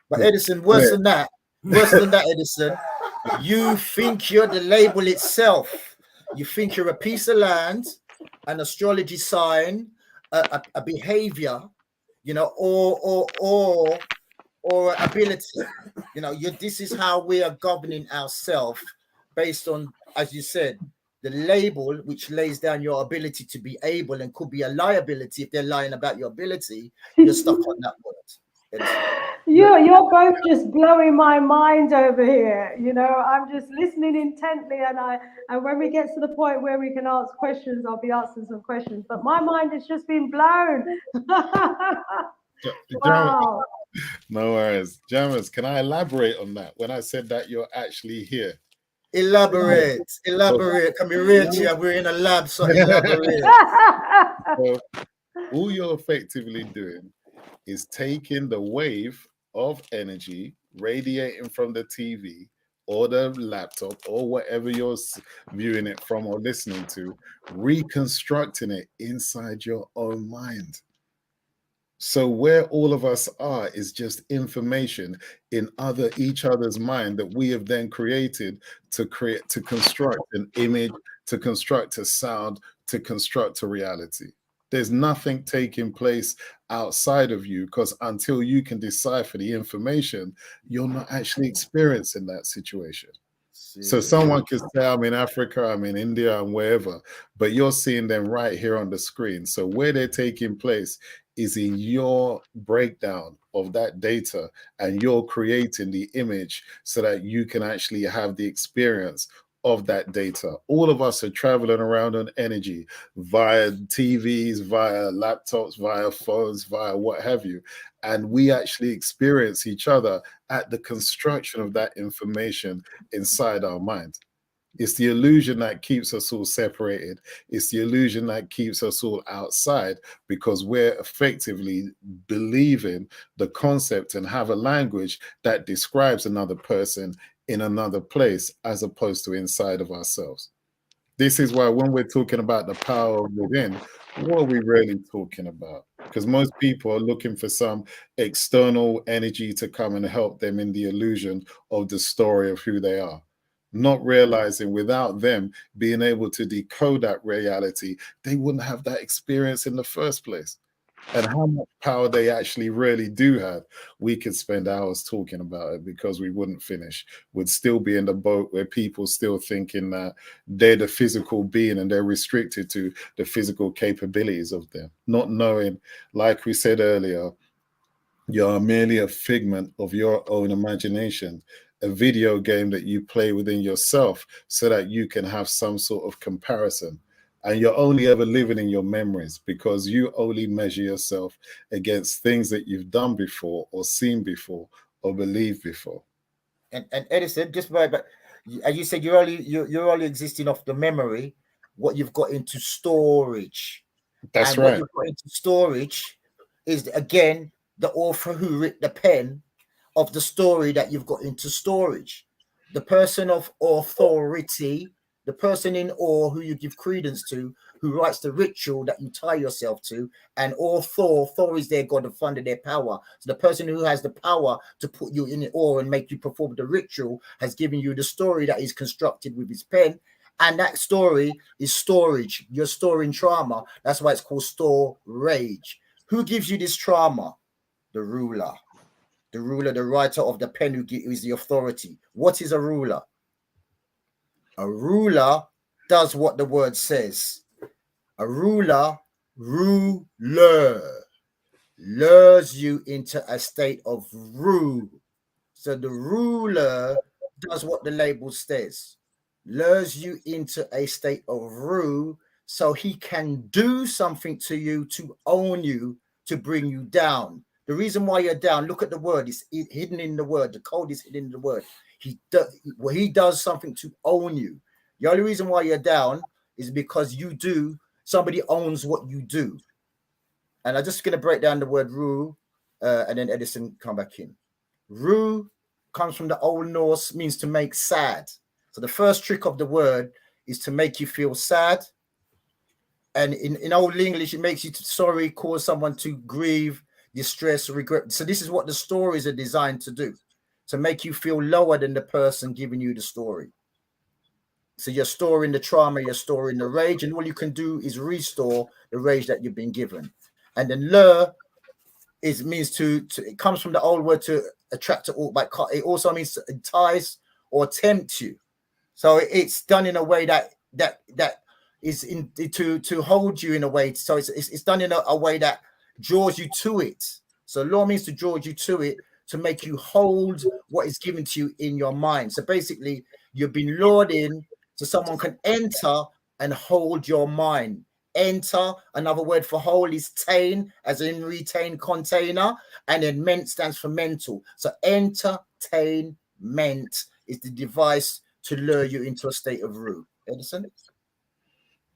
But Edison, worse than that, Edison, you think you're the label itself. You think you're a piece of land, an astrology sign, a behavior, or ability. This is how we are governing ourselves based on, as you said, the label, which lays down your ability to be able, and could be a liability if they're lying about your ability. You're stuck on that word. You're both just blowing my mind over here. I'm just listening intently, and when we get to the point where we can ask questions, I'll be asking some questions. But my mind has just been blown. Wow. No worries. Jammers, can I elaborate on that? When I said that you're actually here. Elaborate. Can be real to you. We're in a lab, so elaborate. So all you're effectively doing is taking the wave of energy radiating from the TV, or the laptop or whatever you're viewing it from or listening to, reconstructing it inside your own mind. So where all of us are is just information in each other's mind that we have then created to construct an image, to construct a sound, to construct a reality. There's nothing taking place outside of you, because until you can decipher the information, you're not actually experiencing that situation. So someone could say, I'm in Africa, I'm in India, I'm wherever, but you're seeing them right here on the screen. So where they're taking place is in your breakdown of that data, and you're creating the image so that you can actually have the experience of that data. All of us are traveling around on energy via TVs, via laptops, via phones, via what have you. And we actually experience each other at the construction of that information inside our mind. It's the illusion that keeps us all separated. It's the illusion that keeps us all outside, because we're effectively believing the concept and have a language that describes another person in another place as opposed to inside of ourselves. This is why when we're talking about the power within, what are we really talking about? Because most people are looking for some external energy to come and help them in the illusion of the story of who they are, not realizing without them being able to decode that reality, they wouldn't have that experience in the first place. And how much power they actually really do have, we could spend hours talking about it because we wouldn't finish. We'd still be in the boat where people still thinking that they're the physical being and they're restricted to the physical capabilities of them, not knowing, like we said earlier, you're merely a figment of your own imagination, a video game that you play within yourself so that you can have some sort of comparison. And you're only ever living in your memories because you only measure yourself against things that you've done before or seen before or believed before. And Edison, just by, but as you said, you're only existing off the memory, what you've got into storage. That's And what right. you've got into storage is again the author who wrote the pen of the story that you've got into storage. The person of authority, the person in awe who you give credence to, who writes the ritual that you tie yourself to, and Thor is their god of thunder, their power. So the person who has the power to put you in awe and make you perform the ritual has given you the story that is constructed with his pen. And that story is storage. You're storing trauma. That's why it's called storage. Who gives you this trauma? The ruler. The ruler, the writer of the pen, who is the authority. What is a ruler? A ruler does what the word says. A ruler, lures you into a state of rule. So the ruler does what the label says, lures you into a state of rule so he can do something to you, to own you, to bring you down. The reason why you're down, look at the word, it's hidden in the word. The code is hidden in the word. He does something to own you. The only reason why you're down is because somebody owns what you do. And I'm just going to break down the word rule, and then Edison come back in. Rue comes from the Old Norse, means to make sad. So the first trick of the word is to make you feel sad. And in Old English, it makes you sorry, cause someone to grieve, distress, regret. So this is what the stories are designed to do, to make you feel lower than the person giving you the story. So you're storing the trauma, you're storing the rage, and all you can do is restore the rage that you've been given. And then lure means to it comes from the old word to attract to all, but it also means to entice or tempt you. So it's done in a way that is to hold you in a way. So it's done in a way that draws you to it. So law means to draw you to it, to make you hold what is given to you in your mind. So basically, you've been lured in so someone can enter and hold your mind. Enter, another word for hold is tain, as in retain, container, and then ment stands for mental. So entertainment is the device to lure you into a state of rule. Edison?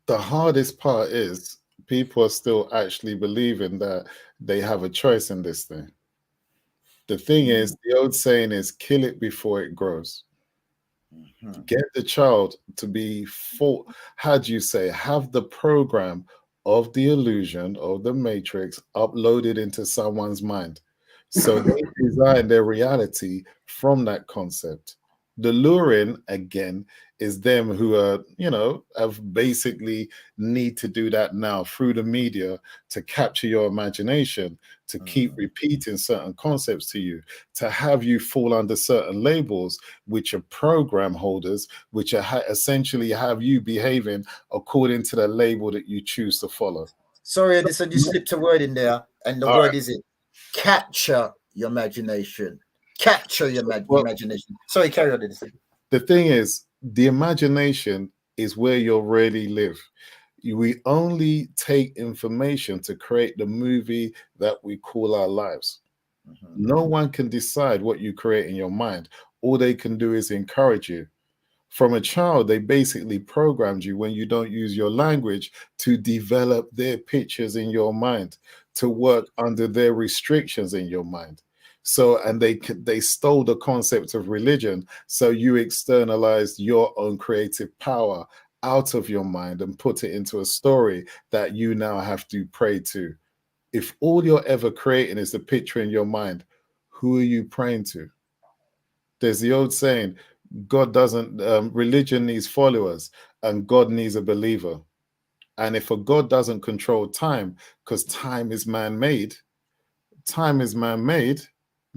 The hardest part is people are still actually believing that they have a choice in this thing. The thing is, the old saying is kill it before it grows. Get the child to be full, how do you say, have the program of the illusion of the matrix uploaded into someone's mind. So they design their reality from that concept. The luring, again, is them who are, have basically need to do that now through the media to capture your imagination, to keep repeating certain concepts to you, to have you fall under certain labels, which are program holders, which are essentially have you behaving according to the label that you choose to follow. Sorry, Edison, you slipped a word in there, and the word is it. Capture your imagination. Capture your imagination. Sorry, carry on, Edison. The thing is, the imagination is where you really live. We only take information to create the movie that we call our lives. No one can decide what you create in your mind. All they can do is encourage you. From a child, they basically programmed you when you don't use your language to develop their pictures in your mind, to work under their restrictions in your mind. So, and they stole the concept of religion. So you externalized your own creative power out of your mind and put it into a story that you now have to pray to. If all you're ever creating is a picture in your mind, who are you praying to? There's the old saying, God doesn't, religion needs followers and God needs a believer. And if a God doesn't control time, because time is man-made,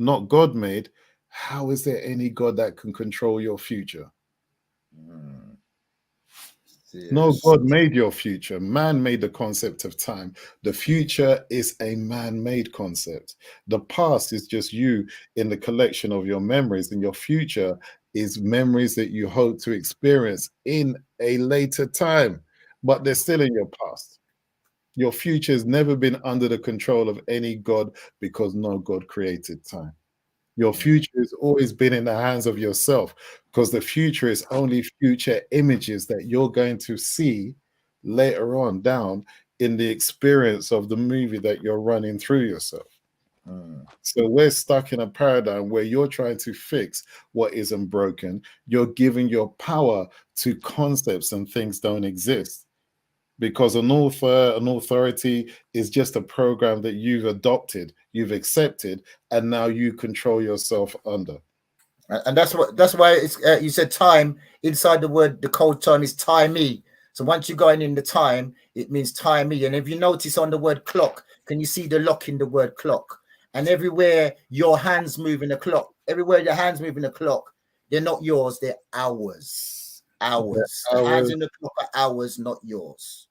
not God-made, how is there any God that can control your future? No, God made your future. Man made the concept of time. The future is a man-made concept. The past is just you in the collection of your memories, and your future is memories that you hope to experience in a later time, but they're still in your past. Your future has never been under the control of any God because no God created time. Your future has always been in the hands of yourself, because the future is only future images that you're going to see later on down in the experience of the movie that you're running through yourself. So we're stuck in a paradigm where you're trying to fix what isn't broken. You're giving your power to concepts and things don't exist. Because an authority is just a program that you've adopted, you've accepted, and now you control yourself under. And that's why it's you said time inside the word. The code term is timey. So once you're going in the time, it means timey. And if you notice on the word clock, can you see the lock in the word clock? And everywhere your hands move in the clock, everywhere your hands move in the clock, they're not yours. They're ours. Hours. The hands in the clock are ours, not yours.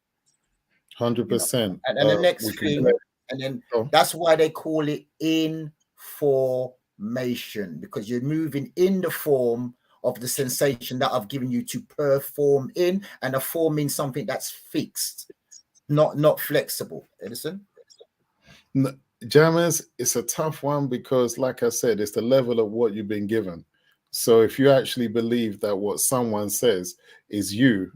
100%. And the next thing, and then that's why they call it information, because you're moving in the form of the sensation that I've given you to perform in, and a form means something that's fixed, not flexible. Edison? Jammers, it's a tough one because, like I said, it's the level of what you've been given. So if you actually believe that what someone says is you,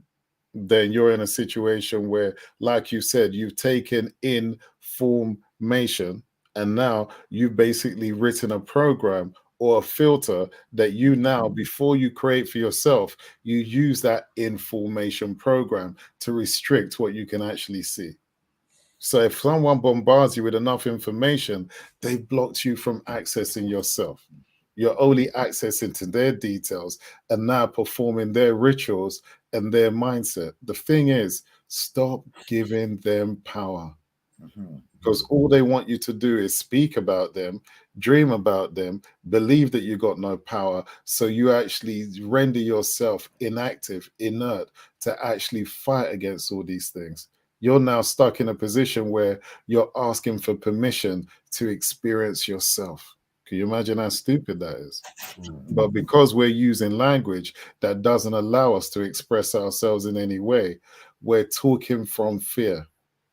then you're in a situation where, like you said, you've taken information and now you've basically written a program or a filter that you now, before you create for yourself, you use that information program to restrict what you can actually see. So if someone bombards you with enough information, they've blocked you from accessing yourself. You're only accessing to their details and now performing their rituals and their mindset. The thing is, stop giving them power. Because all they want you to do is speak about them, dream about them, believe that you got no power. So you actually render yourself inactive, inert to actually fight against all these things. You're now stuck in a position where you're asking for permission to experience yourself. Can you imagine how stupid that is? But because we're using language that doesn't allow us to express ourselves in any way, we're talking from fear,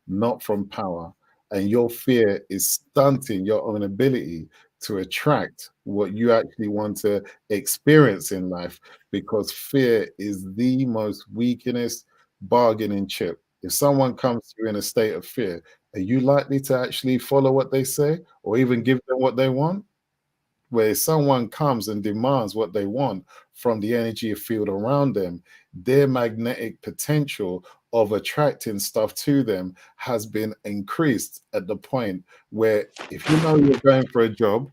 not from power. And your fear is stunting your own ability to attract what you actually want to experience in life, because fear is the most weakenest bargaining chip. If someone comes to you in a state of fear, are you likely to actually follow what they say or even give them what they want? where someone comes and demands what they want from the energy field around them, their magnetic potential of attracting stuff to them has been increased at the point where if you know you're going for a job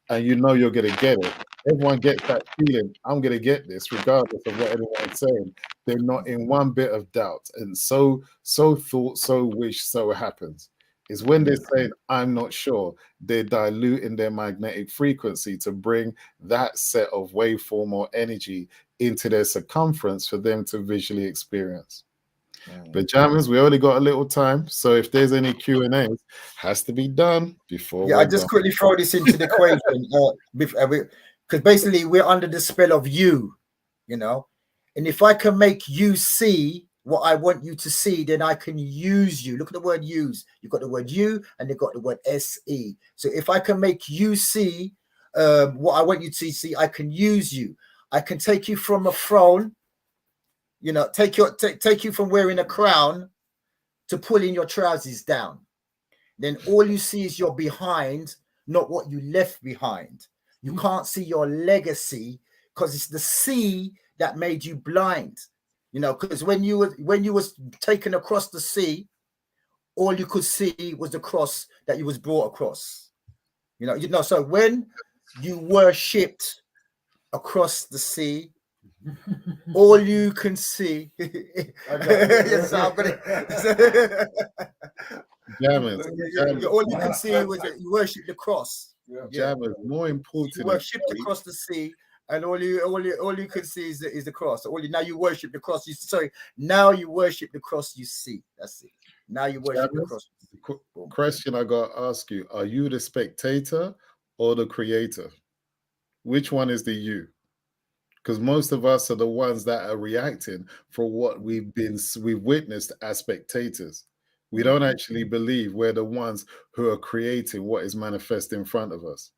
and you know you're going to get it, everyone gets that feeling, I'm going to get this, regardless of what anyone's saying. They're not in one bit of doubt. And so thought, so wish, so happens. Is when they're saying, I'm not sure, they're diluting their magnetic frequency to bring that set of waveform or energy into their circumference for them to visually experience. But jammers, we only got a little time, so if there's any Q&As, has to be done before. Yeah, I just quickly throw this into the equation because basically we're under the spell of you, you know, and if I can make you see what I want you to see, then I can use you. Look at the word use. You've got the word you and they've got the word SE. So if I can make you see what I want you to see, I can use you. I can take you from a throne, you know, take you from wearing a crown to pulling your trousers down. Then all you see is your behind, not what you left behind. You can't see your legacy because it's the sea that made you blind. You know, because when you was taken across the sea, all you could see was the cross that you was brought across. You know. So when you worshipped across the sea, all you can see. Yes, I'm gonna. Jammers, All you can see was that you worship the cross. Jammers, more important. You worship across the sea, and all you can see is the cross. Now you worship the cross. Now you worship the cross you see. That's it. Now you worship the cross. Question I got to ask you: are you the spectator or the creator? Which one is the you? Because most of us are the ones that are reacting for what we've witnessed as spectators. We don't actually believe we're the ones who are creating what is manifest in front of us.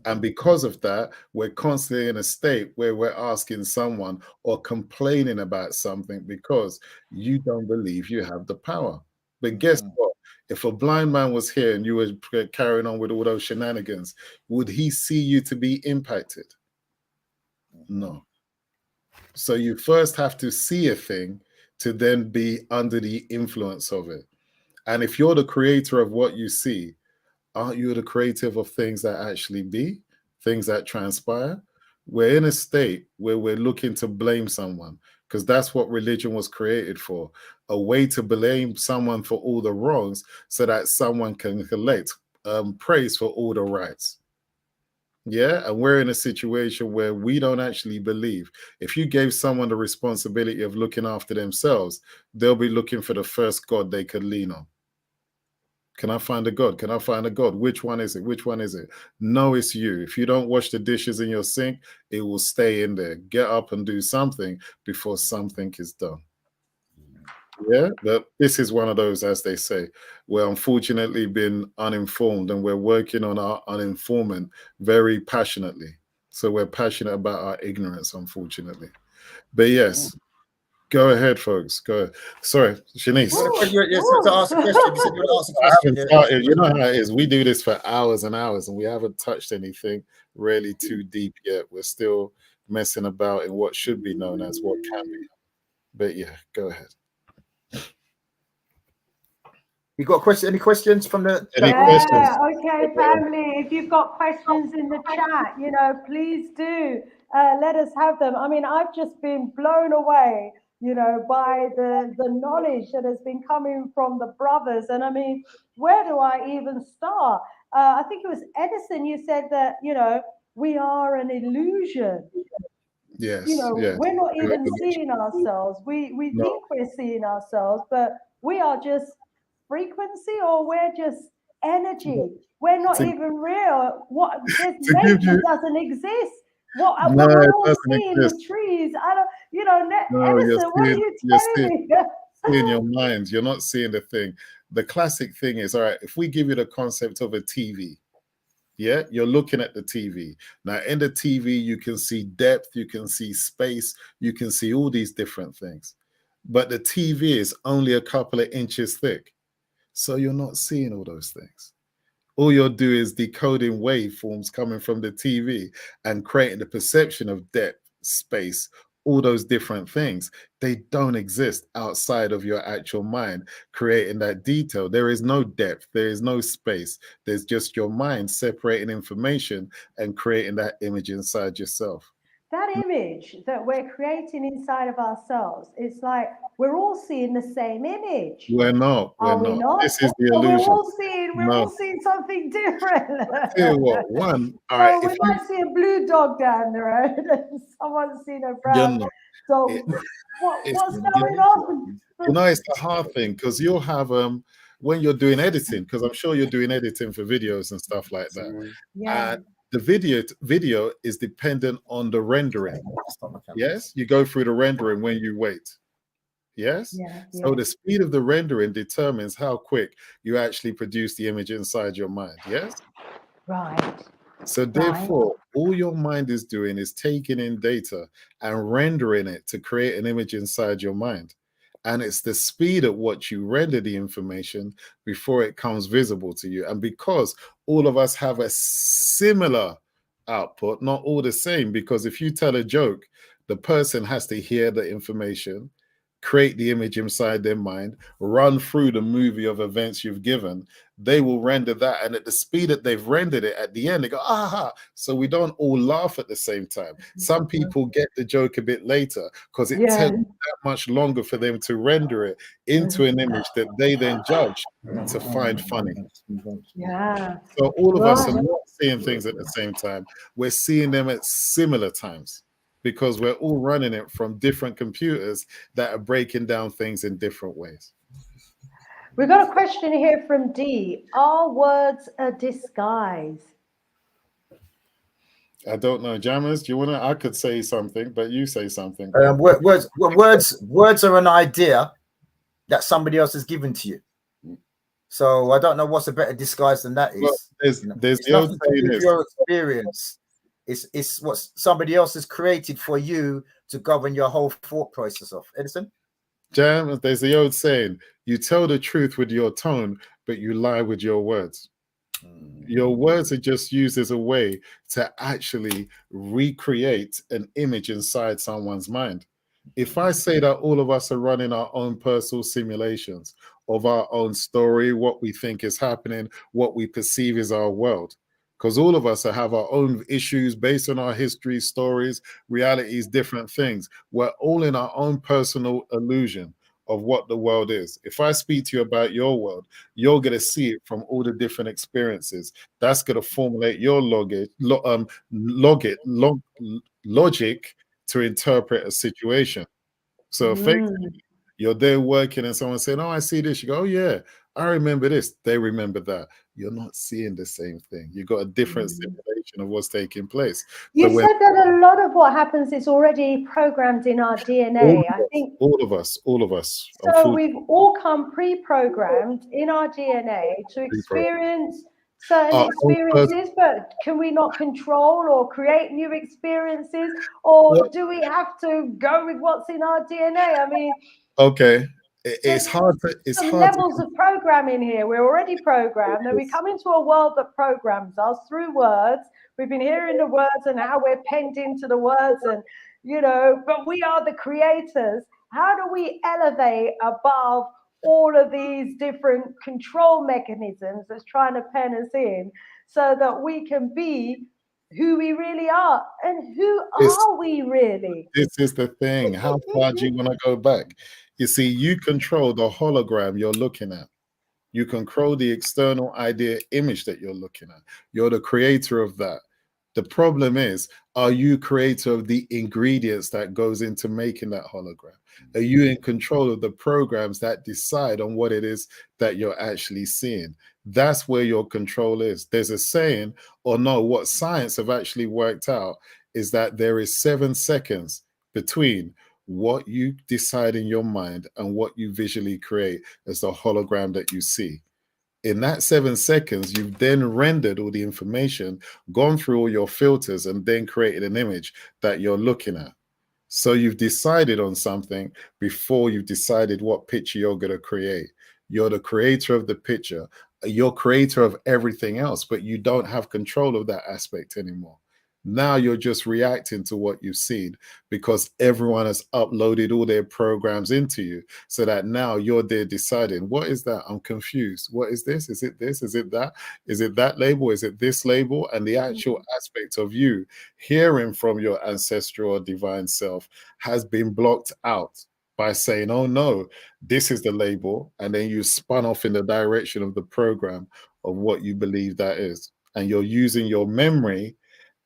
And because of that, we're constantly in a state where we're asking someone or complaining about something because you don't believe you have the power. But guess what? If a blind man was here and you were carrying on with all those shenanigans, would he see you to be impacted? No. So you first have to see a thing to then be under the influence of it. And if you're the creator of what you see, aren't you the creative of things that actually be, things that transpire? We're in a state where we're looking to blame someone because that's what religion was created for, a way to blame someone for all the wrongs so that someone can collect praise for all the rights. Yeah, and we're in a situation where we don't actually believe. If you gave someone the responsibility of looking after themselves, they'll be looking for the first God they could lean on. Can I find a God? Can I find a God? Which one is it? Which one is it? No, it's you. If you don't wash the dishes in your sink, it will stay in there. Get up and do something before something is done. Yeah, but this is one of those, as they say, we're unfortunately been uninformed and we're working on our uninformment very passionately. So we're passionate about our ignorance, unfortunately. But yes, go ahead, folks. Go ahead. Sorry, Shanice. To ask a question. You said you would ask a I question. haven't started. You know how it is. We do this for hours and hours and we haven't touched anything really too deep yet. We're still messing about in what should be known as what can be. But yeah, go ahead. You got any questions from the questions? Okay, family. If you've got questions in the chat, please do let us have them. I mean, I've just been blown away, by the knowledge that has been coming from the brothers. And I mean, where do I even start? I think it was Edison. You said that, we are an illusion. Yes. We're not even seeing ourselves. We think we're seeing ourselves, but we are just frequency, or we're just energy. We're not even real. Nature doesn't exist. What we're all seeing, the trees. I don't, Edison, what are you telling me? In your mind, you're not seeing the thing. The classic thing is, all right, if we give you the concept of a TV, yeah, you're looking at the TV. Now, in the TV, you can see depth, you can see space, you can see all these different things. But the TV is only a couple of inches thick. So you're not seeing all those things. All you'll do is decoding waveforms coming from the TV and creating the perception of depth, space, all those different things. They don't exist outside of your actual mind, creating that detail. There is no depth, there is no space. There's just your mind separating information and creating that image inside yourself. That image that we're creating inside of ourselves, it's like we're all seeing the same image. We're not. Are we not? This is the Or illusion. we're all seeing something different. I tell you what, one, all So right. we might see a blue dog down the road and someone's seen a brown dog. What's going on? You know, it's the hard thing, because you'll have when you're doing editing, because I'm sure you're doing editing for videos and stuff like that. Yeah. The video is dependent on the rendering. Yes, you go through the rendering when you wait. Yes. Yeah, So the speed of the rendering determines how quick you actually produce the image inside your mind. Yes. Right. So therefore, all your mind is doing is taking in data and rendering it to create an image inside your mind. And it's the speed at which you render the information before it comes visible to you. And because all of us have a similar output, not all the same, because if you tell a joke, the person has to hear the information, create the image inside their mind, run through the movie of events you've given. They will render that, and at the speed that they've rendered it, at the end they go, aha. So we don't all laugh at the same time. Some people get the joke a bit later because it takes that much longer for them to render it into an image that they then judge to find funny. Yeah. So all of us are not seeing things at the same time. We're seeing them at similar times, because we're all running it from different computers that are breaking down things in different ways. We've got a question here from D. Are words a disguise? I don't know. Jammers, do you want to? I could say something, but you say something. Words are an idea that somebody else has given to you. So I don't know what's a better disguise than that is. Well, there's it's the old saying is your experience. It's what somebody else has created for you to govern your whole thought process of. Edison? Jam, there's the old saying, you tell the truth with your tone, but you lie with your words. Your words are just used as a way to actually recreate an image inside someone's mind. If I say that all of us are running our own personal simulations of our own story, what we think is happening, what we perceive is our world, because all of us have our own issues based on our history, stories, realities, different things. We're all in our own personal illusion of what the world is. If I speak to you about your world, you're going to see it from all the different experiences. That's going to formulate your logic to interpret a situation. So effectively, you're there working and someone saying, oh, I see this. You go, oh, yeah, I remember this. They remember that. You're not seeing the same thing. You've got a different simulation of what's taking place. You said that a lot of what happens is already programmed in our DNA. I think all of us. So we've all come pre-programmed in our DNA to experience certain experiences, but can we not control or create new experiences? Or do we have to go with what's in our DNA? I mean, okay. It's hard to levels of programming here. We're already programmed, and we come into a world that programs us through words. We've been hearing the words and how we're penned into the words, and but we are the creators. How do we elevate above all of these different control mechanisms that's trying to pen us in, so that we can be who we really are? And who are we really? This is the thing. How far do you want to go back? You see, you control the hologram you're looking at. You control the external idea image that you're looking at. You're the creator of that. The problem is, are you creator of the ingredients that goes into making that hologram? Are you in control of the programs that decide on what it is that you're actually seeing? That's where your control is. There's a saying, or no, what science have actually worked out is that there is 7 seconds between what you decide in your mind and what you visually create as the hologram that you see. In that 7 seconds, you've then rendered all the information, gone through all your filters, and then created an image that you're looking at. So you've decided on something before you've decided what picture you're going to create. You're the creator of the picture, you're creator of everything else, but you don't have control of that aspect anymore. Now you're just reacting to what you've seen because everyone has uploaded all their programs into you, so that now you're there deciding, what is that? I'm confused. What is this? Is it this? Is it that? Is it that label? Is it this label? And the actual aspect of you hearing from your ancestral or divine self has been blocked out by saying, oh no, this is the label. And then you spun off in the direction of the program of what you believe that is. And you're using your memory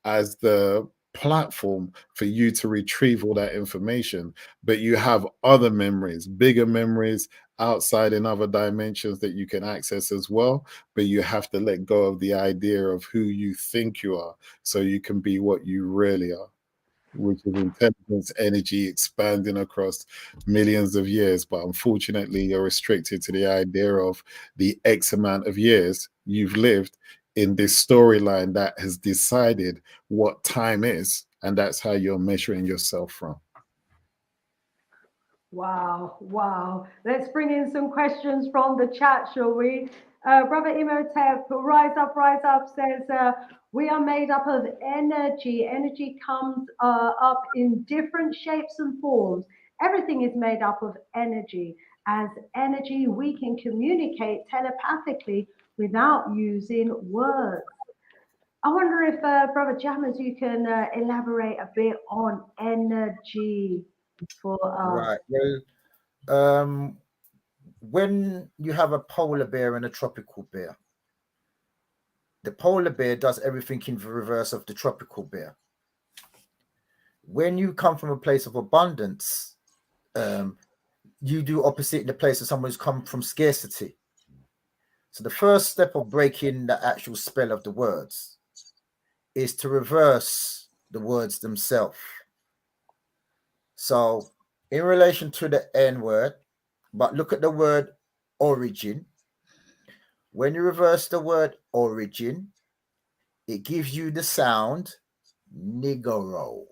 as the platform for you to retrieve all that information. But you have other memories, bigger memories outside in other dimensions that you can access as well. But you have to let go of the idea of who you think you are, so you can be what you really are, which is intelligence, energy expanding across millions of years. But unfortunately, you're restricted to the idea of the X amount of years you've lived in this storyline that has decided what time is, and that's how you're measuring yourself from. Wow, wow. Let's bring in some questions from the chat, shall we? Brother Imhotep, rise up, says, we are made up of energy. Energy comes up in different shapes and forms. Everything is made up of energy. As energy, we can communicate telepathically without using words. I wonder if, Brother Jammers, you can elaborate a bit on energy for us. Right. Well, when you have a polar bear and a tropical bear, the polar bear does everything in the reverse of the tropical bear. When you come from a place of abundance, you do opposite in the place of someone who's come from scarcity. So the first step of breaking the actual spell of the words is to reverse the words themselves. So in relation to the N word, but look at the word origin. When you reverse the word origin, it gives you the sound Nigaro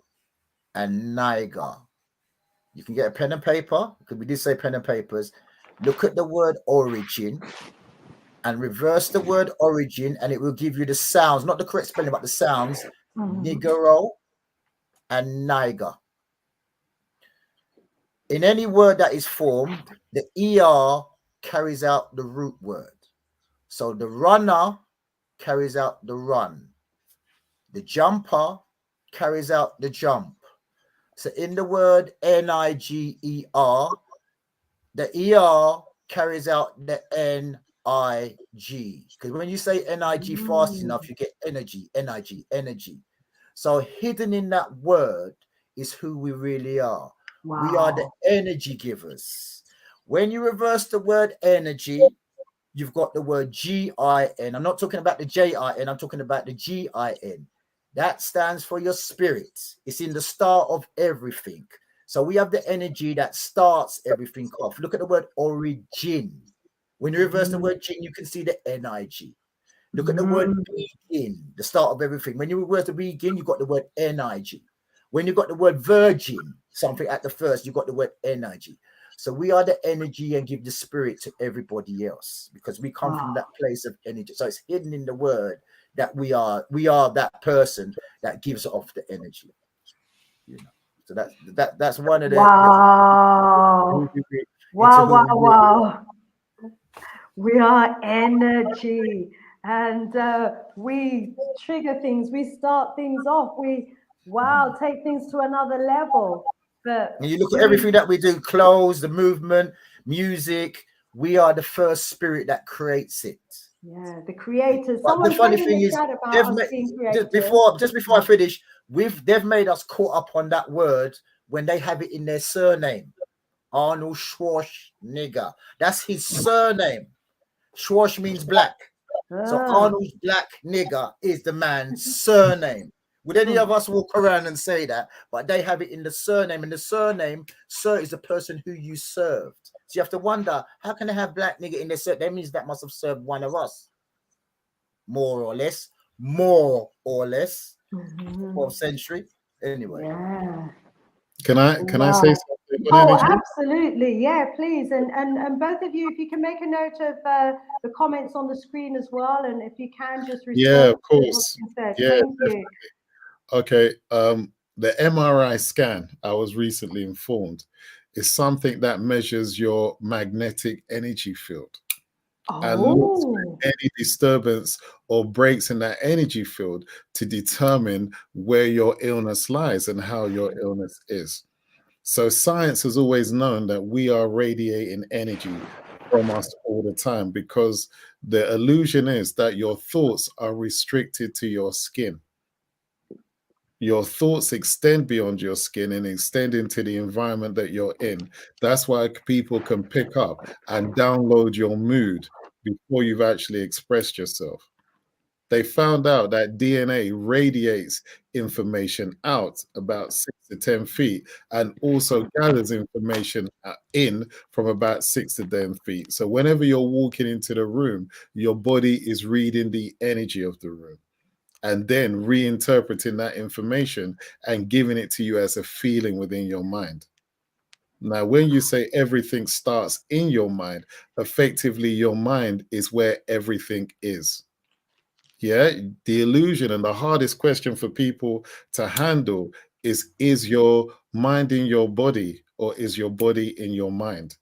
and Niger. You can get a pen and paper, because we did say pen and papers. Look at the word origin and reverse the word origin, and it will give you the sounds, not the correct spelling, but the sounds Nigaro and Niger. In any word that is formed, the ER carries out the root word. So the runner carries out the run. The jumper carries out the jump. So in the word Niger, the ER carries out the NIG. Because when you say NIG fast enough, you get energy, energy, energy. So hidden in that word is who we really are. Wow. We are the energy givers. When you reverse the word energy, you've got the word GIN. I'm not talking about the JIN, I'm talking about the GIN. That stands for your spirit. It's in the start of everything. So we have the energy that starts everything off. Look at the word origin. When you reverse the word gin, you can see the NIG. Look at the word begin, the start of everything. When you reverse the begin, you got the word NIG. When you got the word virgin, something at the first, you got the word NIG. So we are the energy and give the spirit to everybody else, because we come from that place of energy. So it's hidden in the word that we are that person that gives off the energy. You know. So that's one of the wow. We are energy, and we trigger things, we start things off, we take things to another level. But and you look at everything that we do, clothes, the movement, music, we are the first spirit that creates it. Yeah, the creators. But the funny thing is, just before I finish, they've made us caught up on that word when they have it in their surname. Arnold Schwarzenegger. That's his surname. Schwarz means black. So Arnold Black Nigger is the man's surname. Would any of us walk around and say that? But they have it in the surname. And the surname, sir, is the person who you served. So you have to wonder, how can they have black nigger in their surname? That means that must have served one of us. More or less. 12th century. Anyway. Can I say something? on Oh, energy? absolutely. Yeah, please. And both of you, if you can make a note of the comments on the screen as well, and if you can just Yeah, respond of to what's course. been said. Yeah, Thank you. definitely. Okay. The MRI scan, I was recently informed, is something that measures your magnetic energy field and looks Oh. for any disturbance or breaks in that energy field to determine where your illness lies and how your illness is. So science has always known that we are radiating energy from us all the time, because the illusion is that your thoughts are restricted to your skin. Your thoughts extend beyond your skin and extend into the environment that you're in. That's why people can pick up and download your mood before you've actually expressed yourself. They found out that DNA radiates information out about 6 to 10 feet and also gathers information in from about 6 to 10 feet. So whenever you're walking into the room, your body is reading the energy of the room and then reinterpreting that information and giving it to you as a feeling within your mind. Now, when you say everything starts in your mind, effectively your mind is where everything is. Yeah, the illusion and the hardest question for people to handle is your mind in your body or is your body in your mind?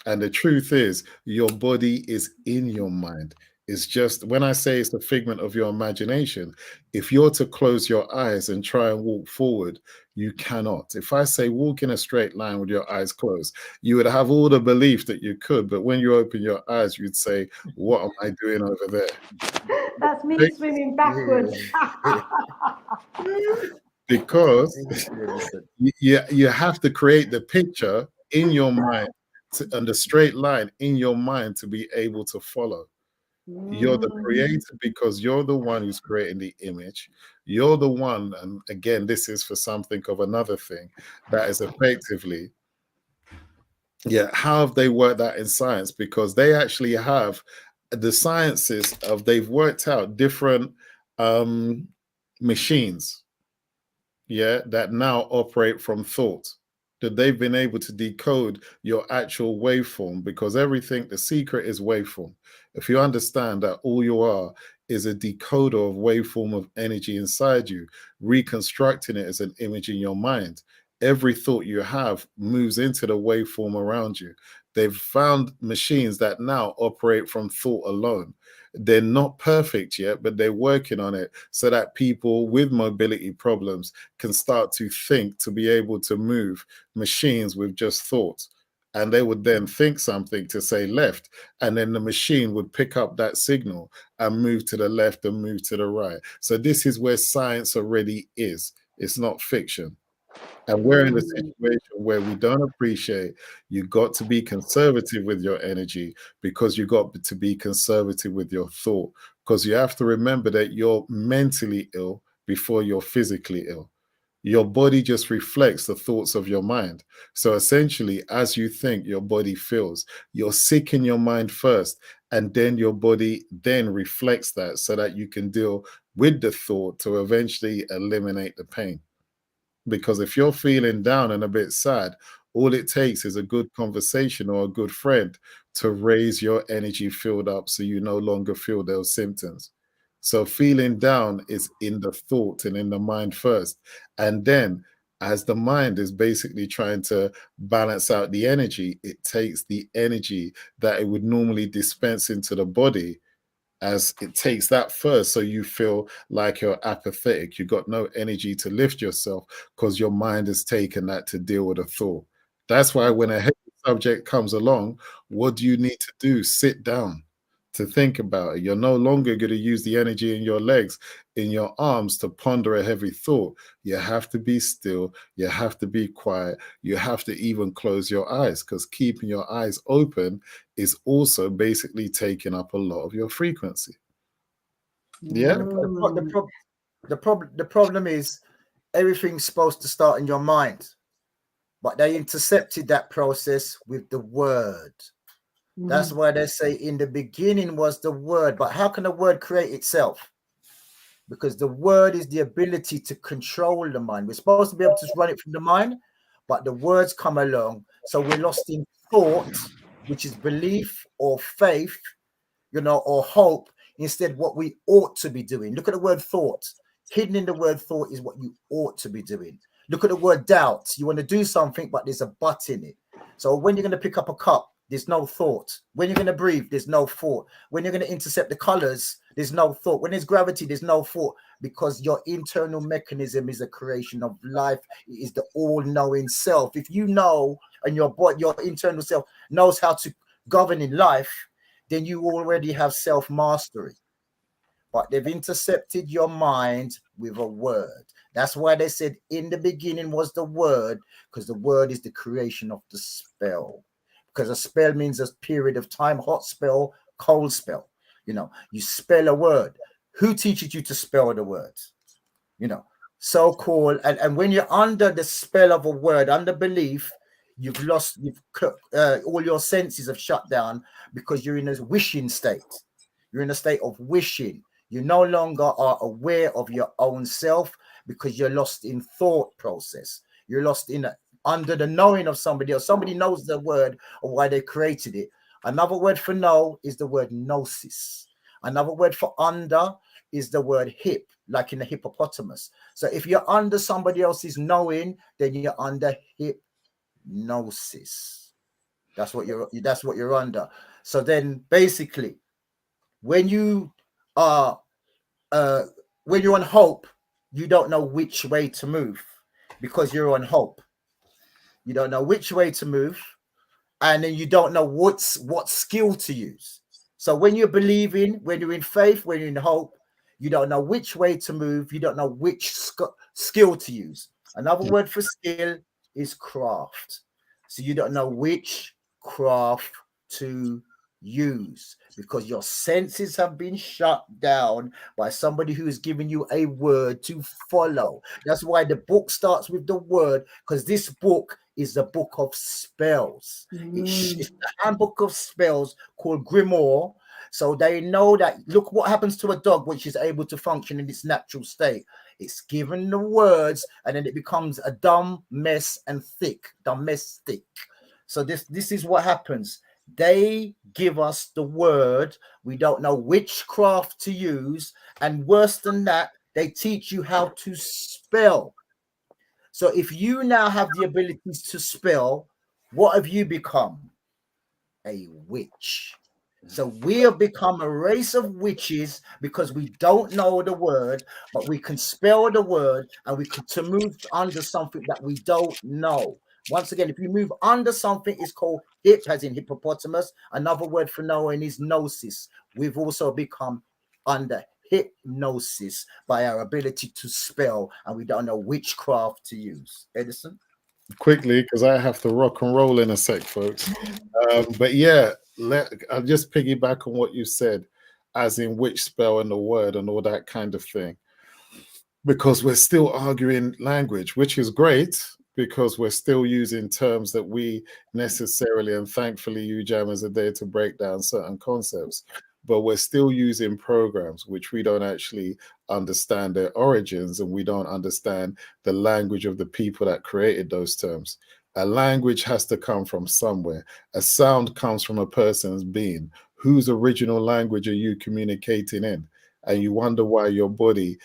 And the truth is, your body is in your mind. It's just when I say it's a figment of your imagination, if you're to close your eyes and try and walk forward, you cannot. If I say walk in a straight line with your eyes closed, you would have all the belief that you could. But when you open your eyes, you'd say, what am I doing over there? That's me swimming backwards. Because you have to create the picture in your mind and the straight line in your mind to be able to follow. You're the creator because you're the one who's creating the image. You're the one, and again, this is for something of another thing that is effectively, yeah, how have they worked that in science? Because they actually have the sciences of, they've worked out different machines, yeah, that now operate from thought, that they've been able to decode your actual waveform, because everything, the secret is waveform. If you understand that all you are is a decoder of waveform of energy inside you, reconstructing it as an image in your mind, every thought you have moves into the waveform around you. They've found machines that now operate from thought alone. They're not perfect yet, but they're working on it so that people with mobility problems can start to think, to be able to move machines with just thought. And they would then think something to say left, and then the machine would pick up that signal and move to the left and move to the right. So this is where science already is. It's not fiction. And we're in a situation where we don't appreciate you got to be conservative with your energy, because you got to be conservative with your thought, because you have to remember that you're mentally ill before you're physically ill. Your body just reflects the thoughts of your mind. So essentially, as you think, your body feels. You're sick in your mind first, and then your body then reflects that so that you can deal with the thought to eventually eliminate the pain. Because if you're feeling down and a bit sad, all it takes is a good conversation or a good friend to raise your energy field up so you no longer feel those symptoms. So feeling down is in the thought and in the mind first. And then as the mind is basically trying to balance out the energy, it takes the energy that it would normally dispense into the body, as it takes that first, so you feel like you're apathetic, you got no energy to lift yourself because your mind has taken that to deal with a thought. That's why when a heavy subject comes along, what do you need to do? Sit down to think about it. You're no longer going to use the energy in your legs, in your arms to ponder a heavy thought. You have to be still, you have to be quiet, you have to even close your eyes, because keeping your eyes open is also basically taking up a lot of your frequency. Yeah. The problem is everything's supposed to start in your mind, but they intercepted that process with the word. That's why they say in the beginning was the word. But how can the word create itself? Because the word is the ability to control the mind. We're supposed to be able to run it from the mind, but the words come along. So we're lost in thought, which is belief or faith, you know, or hope, instead what we ought to be doing. Look at the word thought. Hidden in the word thought is what you ought to be doing. Look at the word doubt. You want to do something, but there's a but in it. So when you're going to pick up a cup, there's no thought. When you're going to breathe, there's no thought. When you're going to intercept the colors, there's no thought. When there's gravity, there's no thought, because your internal mechanism is a creation of life. It is the all-knowing self. If you know, and your body, your internal self knows how to govern in life, then you already have self-mastery. But they've intercepted your mind with a word. That's why they said in the beginning was the word, because the word is the creation of the spell. Because a spell means a period of time, hot spell, cold spell. You know, you spell a word. Who teaches you to spell the word? You know, so-called, and when you're under the spell of a word, under belief, you've lost, all your senses have shut down, because you're in a wishing state. You're in a state of wishing. You no longer are aware of your own self, because you're lost in thought process. You're lost in under the knowing of somebody else. Somebody knows the word or why they created it. Another word for know is the word gnosis. Another word for under is the word hip, like in the hippopotamus. So if you're under somebody else's knowing, then you're under hypnosis. That's what you're under. So then basically, when you are when you're on hope, you don't know which way to move, because you're on hope. You don't know which way to move, and then you don't know what skill to use. So when you're believing, when you're in faith, when you're in hope, you don't know which way to move. You don't know which skill to use. Another word for skill is craft. So you don't know which craft to use, because your senses have been shut down by somebody who is giving you a word to follow. That's why the book starts with the word, because this book is the book of spells. It's the handbook of spells called Grimoire. So they know that, look what happens to a dog which is able to function in its natural state. It's given the words, and then it becomes a dumb mess and thick, domestic. So this is what happens. They give us the word. We don't know which craft to use. And worse than that, they teach you how to spell. So if you now have the abilities to spell, what have you become? A witch. So we have become a race of witches, because we don't know the word, but we can spell the word, and we could to move under something that we don't know. Once again, if you move under something, it's called hip, as in hippopotamus. Another word for knowing is gnosis. We've also become under hypnosis by our ability to spell, and we don't know which craft to use. Edison? Quickly, because I have to rock and roll in a sec, folks. But yeah, I'll just piggyback on what you said, as in which spell and the word and all that kind of thing. Because we're still arguing language, which is great, because we're still using terms that we necessarily, and thankfully you jammers are there to break down certain concepts, but we're still using programs which we don't actually understand their origins, and we don't understand the language of the people that created those terms. A language has to come from somewhere. A sound comes from a person's being. Whose original language are you communicating in? And you wonder why your body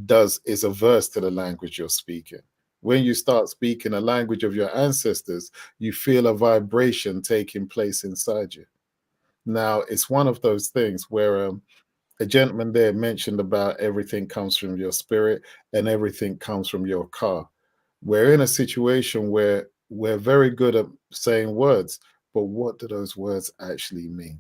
is averse to the language you're speaking. When you start speaking a language of your ancestors, you feel a vibration taking place inside you. Now, it's one of those things where a gentleman there mentioned about everything comes from your spirit and everything comes from your car. We're in a situation where we're very good at saying words, but what do those words actually mean?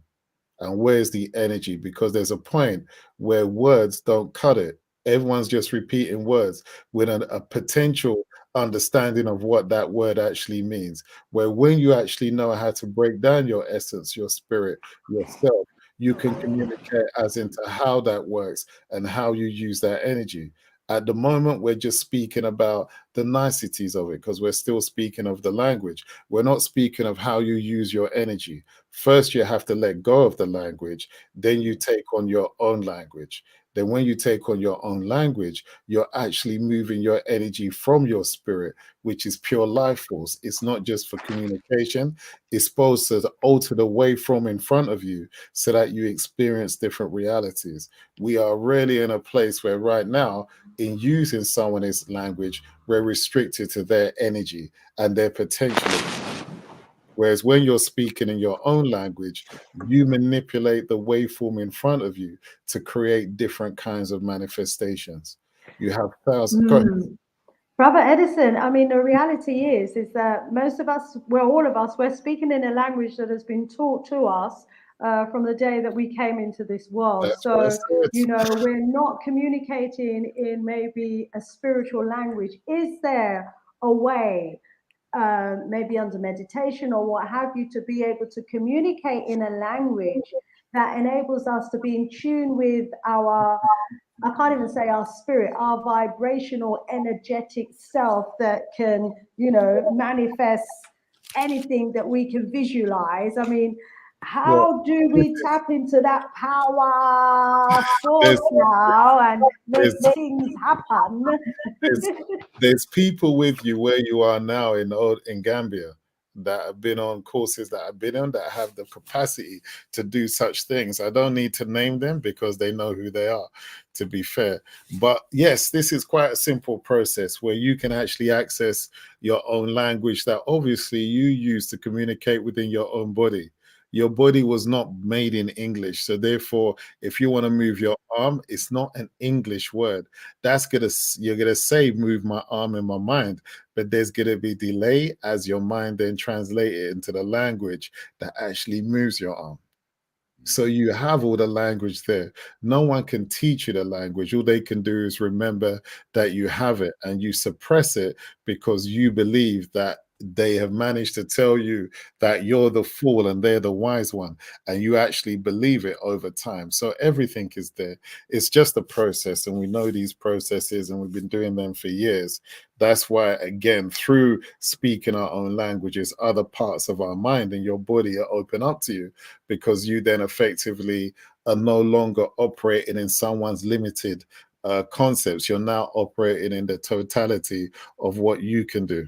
And where's the energy? Because there's a point where words don't cut it. Everyone's just repeating words with a potential understanding of what that word actually means. Where when you actually know how to break down your essence, your spirit, yourself, you can communicate as into how that works and how you use that energy. At the moment, we're just speaking about the niceties of it, because we're still speaking of the language. We're not speaking of how you use your energy. First, you have to let go of the language. Then you take on your own language. then when you take on your own language, you're actually moving your energy from your spirit, which is pure life force. It's not just for communication. It's supposed to alter the waveform in front of you so that you experience different realities. We are really in a place where right now, in using someone's language, we're restricted to their energy and their potential. Whereas when you're speaking in your own language, you manipulate the waveform in front of you to create different kinds of manifestations. You have thousands. Go ahead. Brother Edison, I mean, the reality is that most of us, well, all of us, we're speaking in a language that has been taught to us from the day that we came into this world. That's what I So, said. you know, we're not communicating in maybe a spiritual language. Is there a way, maybe under meditation or what have you, to be able to communicate in a language that enables us to be in tune with our, I can't even say our spirit, our vibrational, energetic self that can, you know, manifest anything that we can visualize? I mean, how do we tap into that power There's, source now and make there's, things happen? there's people with you where you are now in Gambia that have been on courses that I've been on that have the capacity to do such things. I don't need to name them because they know who they are, to be fair. But yes, this is quite a simple process where you can actually access your own language that obviously you use to communicate within your own body. Your body was not made in English. So therefore, if you want to move your arm, it's not an English word. You're gonna say move my arm in my mind, but there's gonna be delay as your mind then translate it into the language that actually moves your arm. So you have all the language there. No one can teach you the language. All they can do is remember that you have it, and you suppress it because you believe that they have managed to tell you that you're the fool and they're the wise one, and you actually believe it over time. So everything is there. It's just a process, and we know these processes, and we've been doing them for years. That's why, again, through speaking our own languages, other parts of our mind and your body are open up to you, because you then effectively are no longer operating in someone's limited concepts. You're now operating in the totality of what you can do.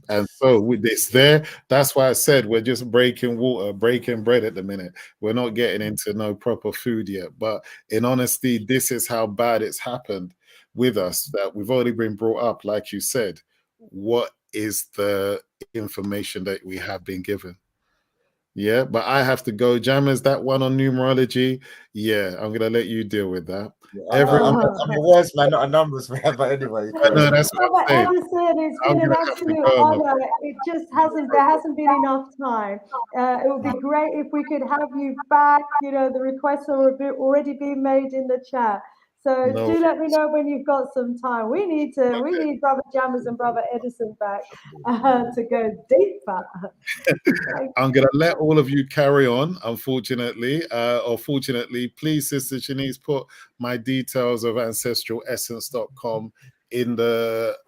And so with this there, that's why I said we're just breaking water, breaking bread at the minute. We're not getting into no proper food yet. But in honesty, this is how bad it's happened with us, that we've already been brought up, like you said. What is the information that we have been given? Yeah, but I have to go. Jammers, that one on numerology. Yeah, I'm gonna let you deal with that. I'm a words man, not a numbers man. But anyway, No, that's what I'm saying. Edison, it's I'm been an gonna have to absolute go. honor. It just hasn't, there hasn't been enough time. It would be great if we could have you back. You know, the requests are already being made in the chat. So No do let me worries. know when you've got some time. We need Brother Jammers and Brother Edison back to go deeper. I'm going to let all of you carry on, unfortunately. Or fortunately, please, Sister Shanice, put my details of ancestralessence.com in the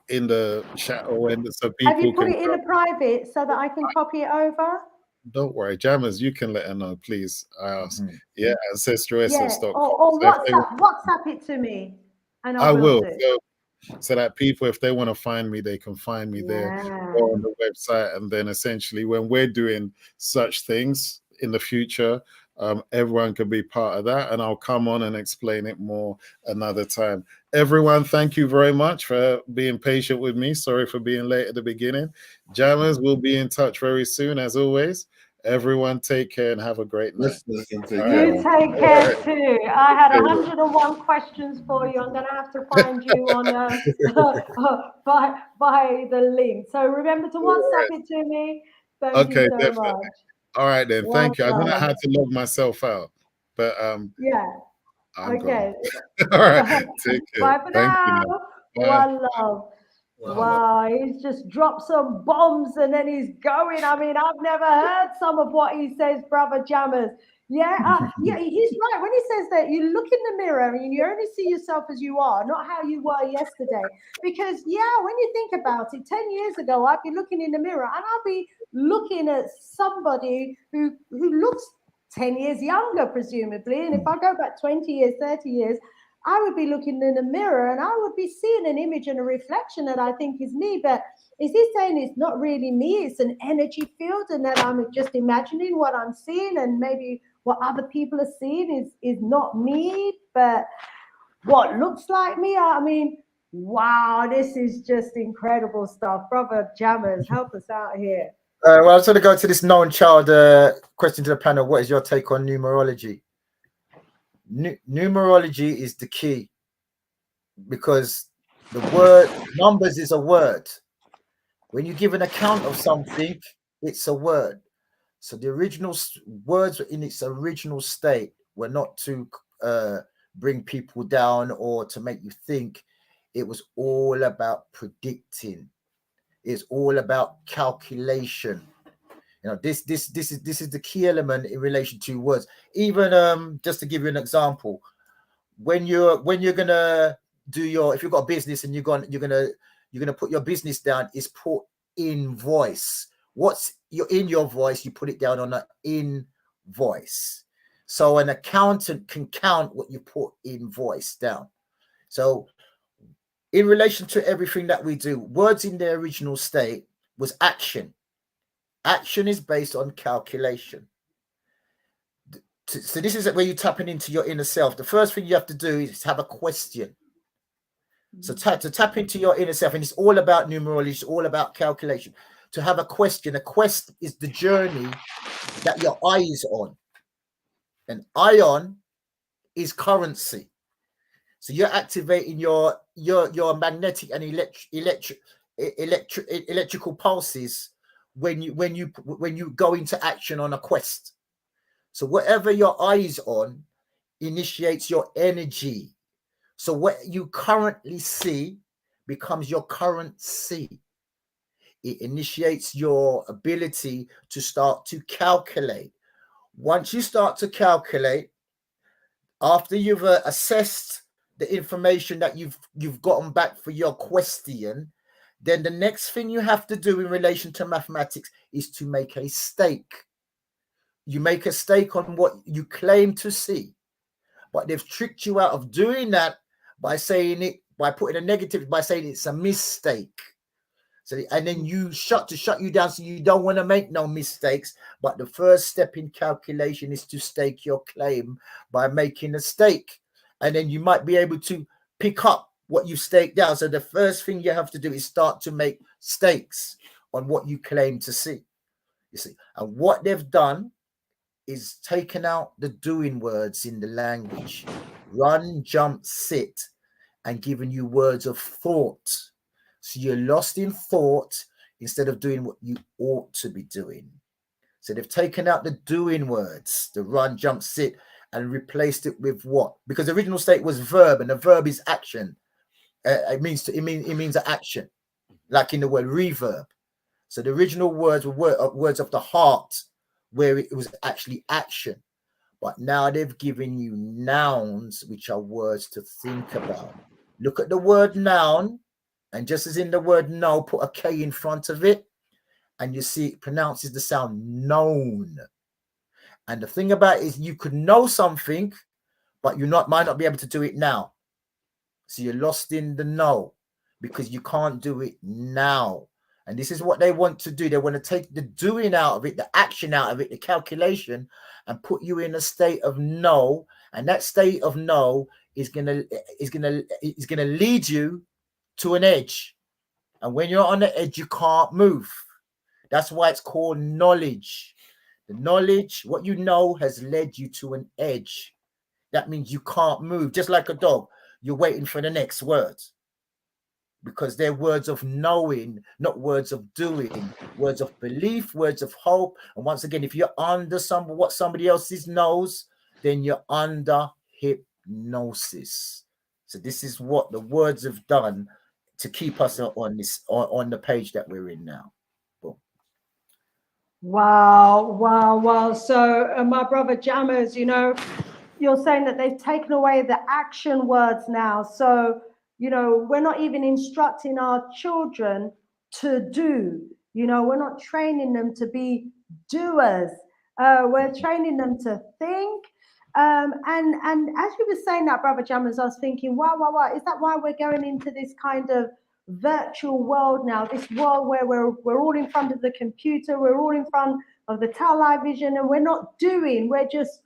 chat, or so Have you people put can. it in the private so that I can copy it over? Don't worry, Jammers, you can let her know, please. I ask. Yeah, Yeah, ancestralessence.com. or So WhatsApp it to me, and I I will will. do. So that people, if they want to find me, they can find me there Yeah. or on the website. And then essentially, when we're doing such things in the future, everyone can be part of that. And I'll come on and explain it more another time. Everyone, thank you very much for being patient with me. Sorry for being late at the beginning. Jammers, will be in touch very soon, as always. Everyone, take care and have a great night. You take care too. I had 101 questions for you. I'm going to have to find you on by the link. So remember to WhatsApp it to me. Thank you so Definitely. much. All right then. Thank you. I don't know how Welcome. to log myself out, but Yeah. I'm Okay. gone. All right. Take care. Bye for Thank you. now. Now. Bye. One love. Wow, he's just dropped some bombs and then he's going. I mean, I've never heard some of what he says, Brother Jammers. Yeah, he's right. When he says that you look in the mirror and you only see yourself as you are, not how you were yesterday. Because, when you think about it, 10 years ago, I'd be looking in the mirror and I'll be looking at somebody who looks 10 years younger, presumably. And if I go back 20 years, 30 years, I would be looking in the mirror and I would be seeing an image and a reflection that I think is me. But is he saying it's not really me? It's an energy field, and that I'm just imagining what I'm seeing, and maybe what other people are seeing is not me, but what looks like me? I mean, wow, this is just incredible stuff. Brother Jammers, help us out here. Well, I was going to go to this known child question to the panel. What is your take on numerology? Numerology is the key, because the word numbers is a word. When you give an account of something, it's a word. So the original words were in its original state were not to bring people down or to make you think. It was all about predicting. It's all about calculation. You know, this is the key element in relation to words. Even just to give you an example, when you're gonna do your, if you've got a business and you're gonna put your business down, is put in voice. What's in your voice, you put it down on an invoice. So an accountant can count what you put in voice down. So in relation to everything that we do, words in their original state was action. Action is based on calculation. So this is where you're tapping into your inner self. The first thing you have to do is have a question. So to tap into your inner self, and it's all about numerology, it's all about calculation. To have a question. A quest is the journey that your eye is on. An ion is currency. So you're activating your magnetic and electrical pulses when you go into action on a quest. So whatever your eye is on initiates your energy. So what you currently see becomes your currency. It initiates your ability to start to calculate. Once you start to calculate, after you've assessed the information that you've gotten back for your question, then the next thing you have to do in relation to mathematics is to make a stake. You make a stake on what you claim to see, but they've tricked you out of doing that by saying it, by putting a negative, by saying it's a mistake. So, and then you shut you down, so you don't want to make no mistakes. But the first step in calculation is to stake your claim by making a stake, and then you might be able to pick up what you staked down. So the first thing you have to do is start to make stakes on what you claim to see. You see, and what they've done is taken out the doing words in the language, run, jump, sit, and given you words of thought. So you're lost in thought instead of doing what you ought to be doing. So they've taken out the doing words, the run, jump, sit, and replaced it with what? Because the original state was verb, and the verb is action. It means an action, like in the word reverb. So the original words were words of the heart, where it was actually action. But now they've given you nouns, which are words to think about. Look at the word noun, and just as in the word no, put a K in front of it, and you see it pronounces the sound known. And the thing about it is you could know something, but you might not be able to do it now. So you're lost in the know because you can't do it now. And this is what they want to do. They want to take the doing out of it, the action out of it, the calculation, and put you in a state of no. And that state of no is gonna lead you to an edge. And when you're on the edge, you can't move. That's why it's called knowledge. The knowledge, what you know, has led you to an edge. That means you can't move. Just like a dog, you're waiting for the next word. Because they're words of knowing, not words of doing, words of belief, words of hope. And once again, if you're under what somebody else knows, then you're under hypnosis. So this is what the words have done to keep us on the page that we're in now. Boom. Wow. So my brother Jammers, you're saying that they've taken away the action words now. So we're not even instructing our children to do. We're not training them to be doers. We're training them to think And as you were saying that, Brother Jammers, I was thinking, wow, is that why we're going into this kind of virtual world now? This world where we're all in front of the computer, we're all in front of the television, and we're not doing, we're just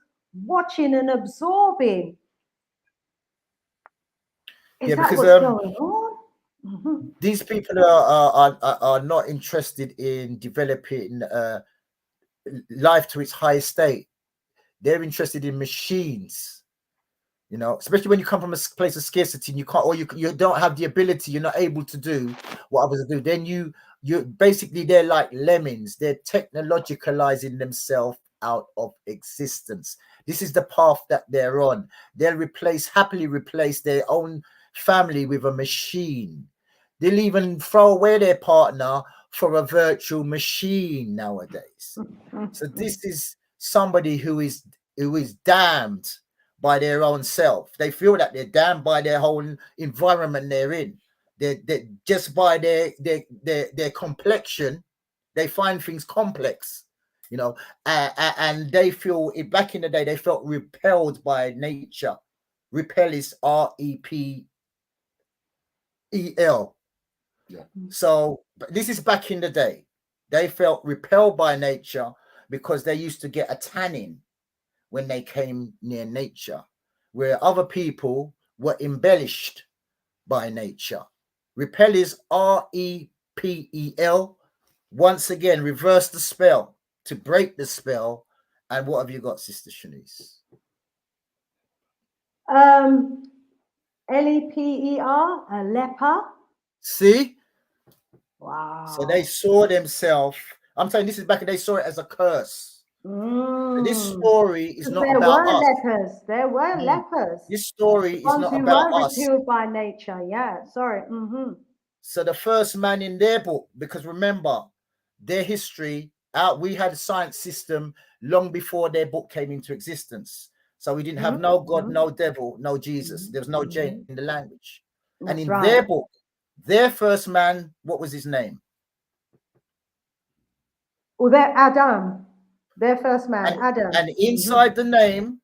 watching and absorbing. Is that because what's going on? Mm-hmm. these people are not interested in developing life to its highest state. They're interested in machines, you know, especially when you come from a place of scarcity and you can't, or you don't have the ability, you're not able to do what others do. Then you basically, they're like lemmings. They're technologicalizing themselves out of existence. This is the path that they're on. They'll happily replace their own family with a machine. They'll even throw away their partner for a virtual machine nowadays. So this is somebody who is damned by their own self. They feel that they're damned by their whole environment they're in. They're just by their complexion, they find things complex, you know, and they feel, back in the day, they felt repelled by nature. Repel is REPEL. Yeah. So this is back in the day. They felt repelled by nature because they used to get a tanning when they came near nature, where other people were embellished by nature. Repel is REPEL. Once again, reverse the spell to break the spell. And what have you got, Sister Shanice? LEPER, a leper. See? Wow. So they saw themselves. I'm saying this is back, and they saw it as a curse. So this story is not about us. Lepers. There were lepers. This story is not who about were us. repelled by nature. Yeah, sorry. So the first man in their book, because remember, their history, we had a science system long before their book came into existence. So we didn't have no God, no devil, no Jesus. There was no J in the language. And in their book, their first man, what was his name? Well, they're Adam. Their first man, Adam. And inside the name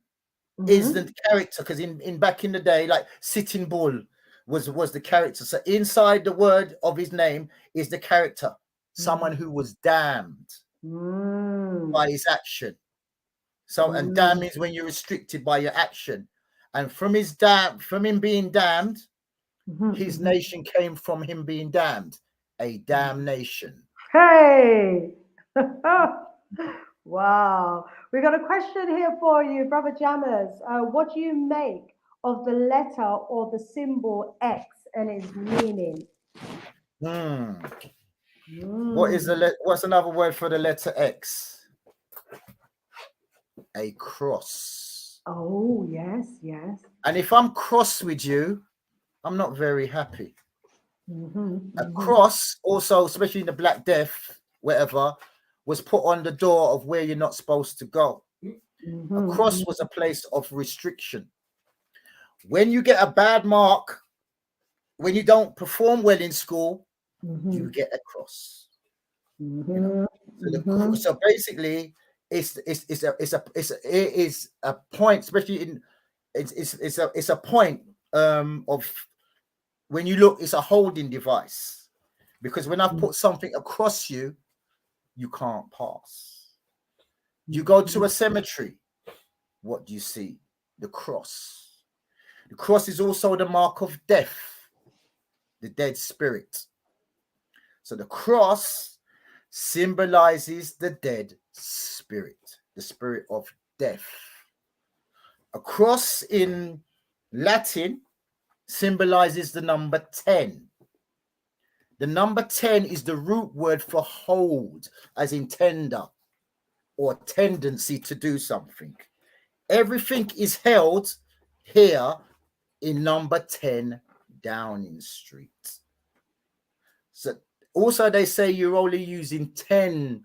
is the character, because in back in the day, like Sitting Bull was the character. So inside the word of his name is the character, someone who was damned by his action. So and damn means when you're restricted by your action. And from him being damned, his nation came from him being damned, a damnation. Hey. Wow. We got a question here for you, Brother Jammers. What do you make of the letter or the symbol X and its meaning? What's another word for the letter X? A cross. Oh, yes. And if I'm cross with you, I'm not very happy. A cross also, especially in the Black Death, whatever, was put on the door of where you're not supposed to go. A cross was a place of restriction. When you get a bad mark, when you don't perform well in school, you get a cross. You know? So basically, it is a point, especially it's a point of, when you look, it's a holding device, because when I put something across you, you can't pass. You go to a cemetery, what do you see? The cross. The cross is also the mark of death, the dead spirit. So the cross symbolizes the dead spirit, the spirit of death. A cross in Latin symbolizes the number 10. The number 10 is the root word for hold, as in tender or tendency to do something. Everything is held here in number 10 Downing Street. So also they say you're only using 10%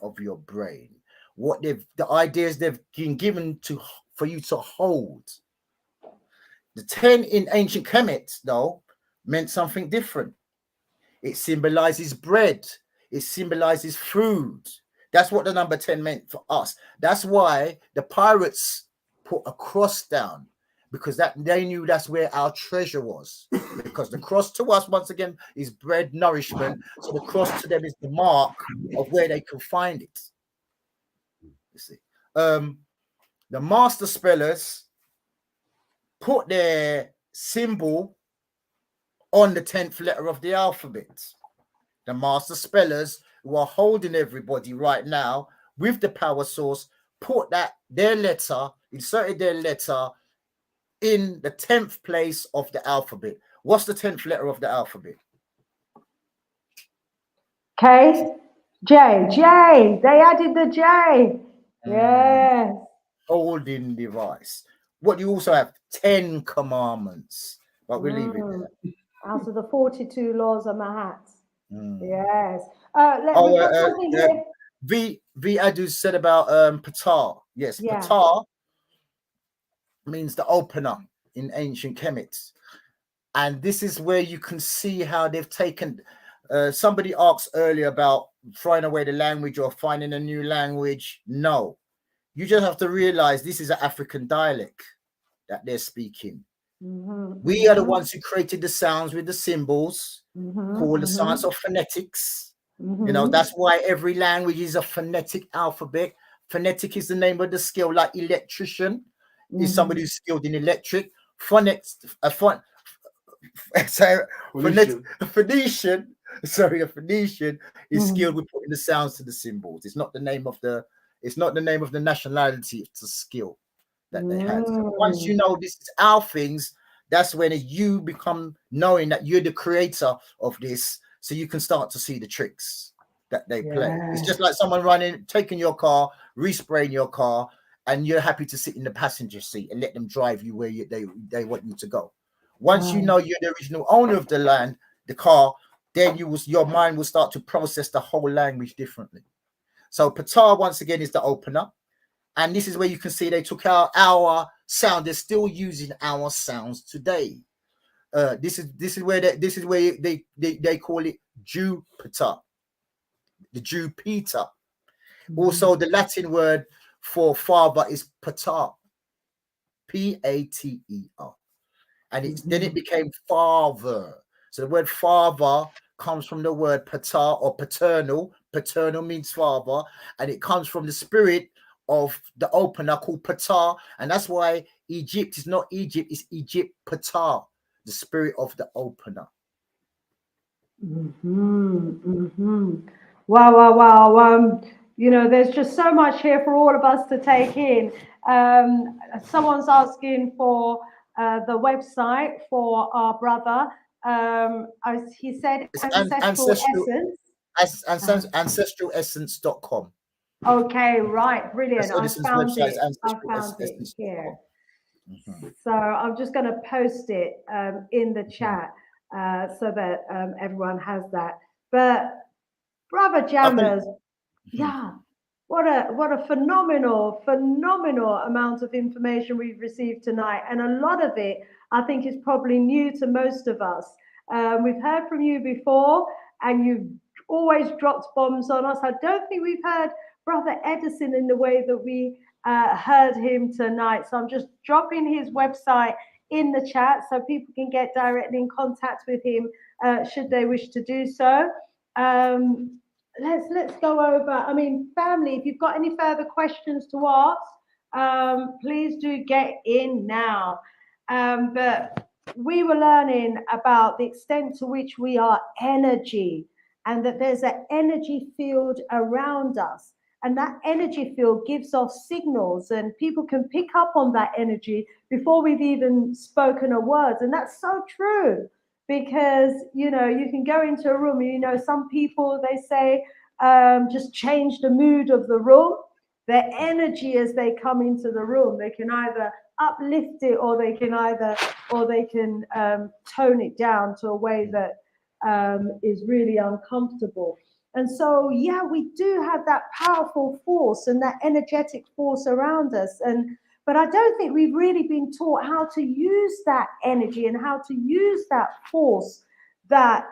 of your brain. The ideas they've been given for you to hold. The 10 in ancient Kemet, though, meant something different. It symbolizes bread. It symbolizes food. That's what the number 10 meant for us. That's why the pirates put a cross down, because that they knew that's where our treasure was. Because the cross to us, once again, is bread, nourishment. So the cross to them is the mark of where they can find it. You see, the master spellers put their symbol on the 10th letter of the alphabet. The master spellers who are holding everybody right now with the power source put inserted their letter in the 10th place of the alphabet. What's the 10th letter of the alphabet? K, J. They added the J. Yes. Holding device. What you also have 10 commandments, but we'll leave it there. Out of the 42 laws of Mahat. Yes. V Adu said about Patar. Yes, yeah. Patar means the opener in ancient Kemet. And this is where you can see how they've taken. Somebody asked earlier about throwing away the language or finding a new language. No, you just have to realize this is an African dialect that they're speaking. We are the ones who created the sounds with the symbols, called the science of phonetics. You know, that's why every language is a phonetic alphabet. Phonetic is the name of the skill, like electrician is somebody who's skilled in electric. Phonetics, a Phoenician is skilled with putting the sounds to the symbols. It's not the name of the nationality, it's a skill that they had. So once you know this is our things, that's when you become knowing that you're the creator of this, so you can start to see the tricks that they play. It's just like someone taking your car, respraying your car, and you're happy to sit in the passenger seat and let them drive you where they want you to go. Once you know you're the original owner of the land, the car, then your mind will start to process the whole language differently. So Patar, once again, is the opener. And this is where you can see they took out our sound. They're still using our sounds today. This is where they call it Jupiter, the Jupiter. Also, the Latin word for father is pater, Pater, and then it became father. So the word father comes from the word pater or paternal. Paternal means father, and it comes from the spirit of the opener called pater, and that's why Egypt is not Egypt, it's Egypt pater, the spirit of the opener. Wow. You know, there's just so much here for all of us to take in. Someone's asking for the website for our brother. As he said, ancestralessence.com. Okay, right, brilliant. I found it here. So I'm just going to post it in the chat so that everyone has that. But Brother Jammers, what a phenomenal amount of information we've received tonight, and a lot of it I think is probably new to most of us. We've heard from you before, and you've always dropped bombs on us. I don't think we've heard Brother Edison in the way that we heard him tonight. So I'm just dropping his website in the chat so people can get directly in contact with him should they wish to do so. Let's go over. I mean, family, if you've got any further questions to ask, please do get in now. But we were learning about the extent to which we are energy, and that there's an energy field around us. And that energy field gives off signals, and people can pick up on that energy before we've even spoken a word. And that's so true, because, you know, you can go into a room and, you know, some people, they say, just change the mood of the room. Their energy as they come into the room, they can either uplift it, or they can tone it down to a way that is really uncomfortable. And so, yeah, we do have that powerful force and that energetic force around us. But I don't think we've really been taught how to use that energy and how to use that force that,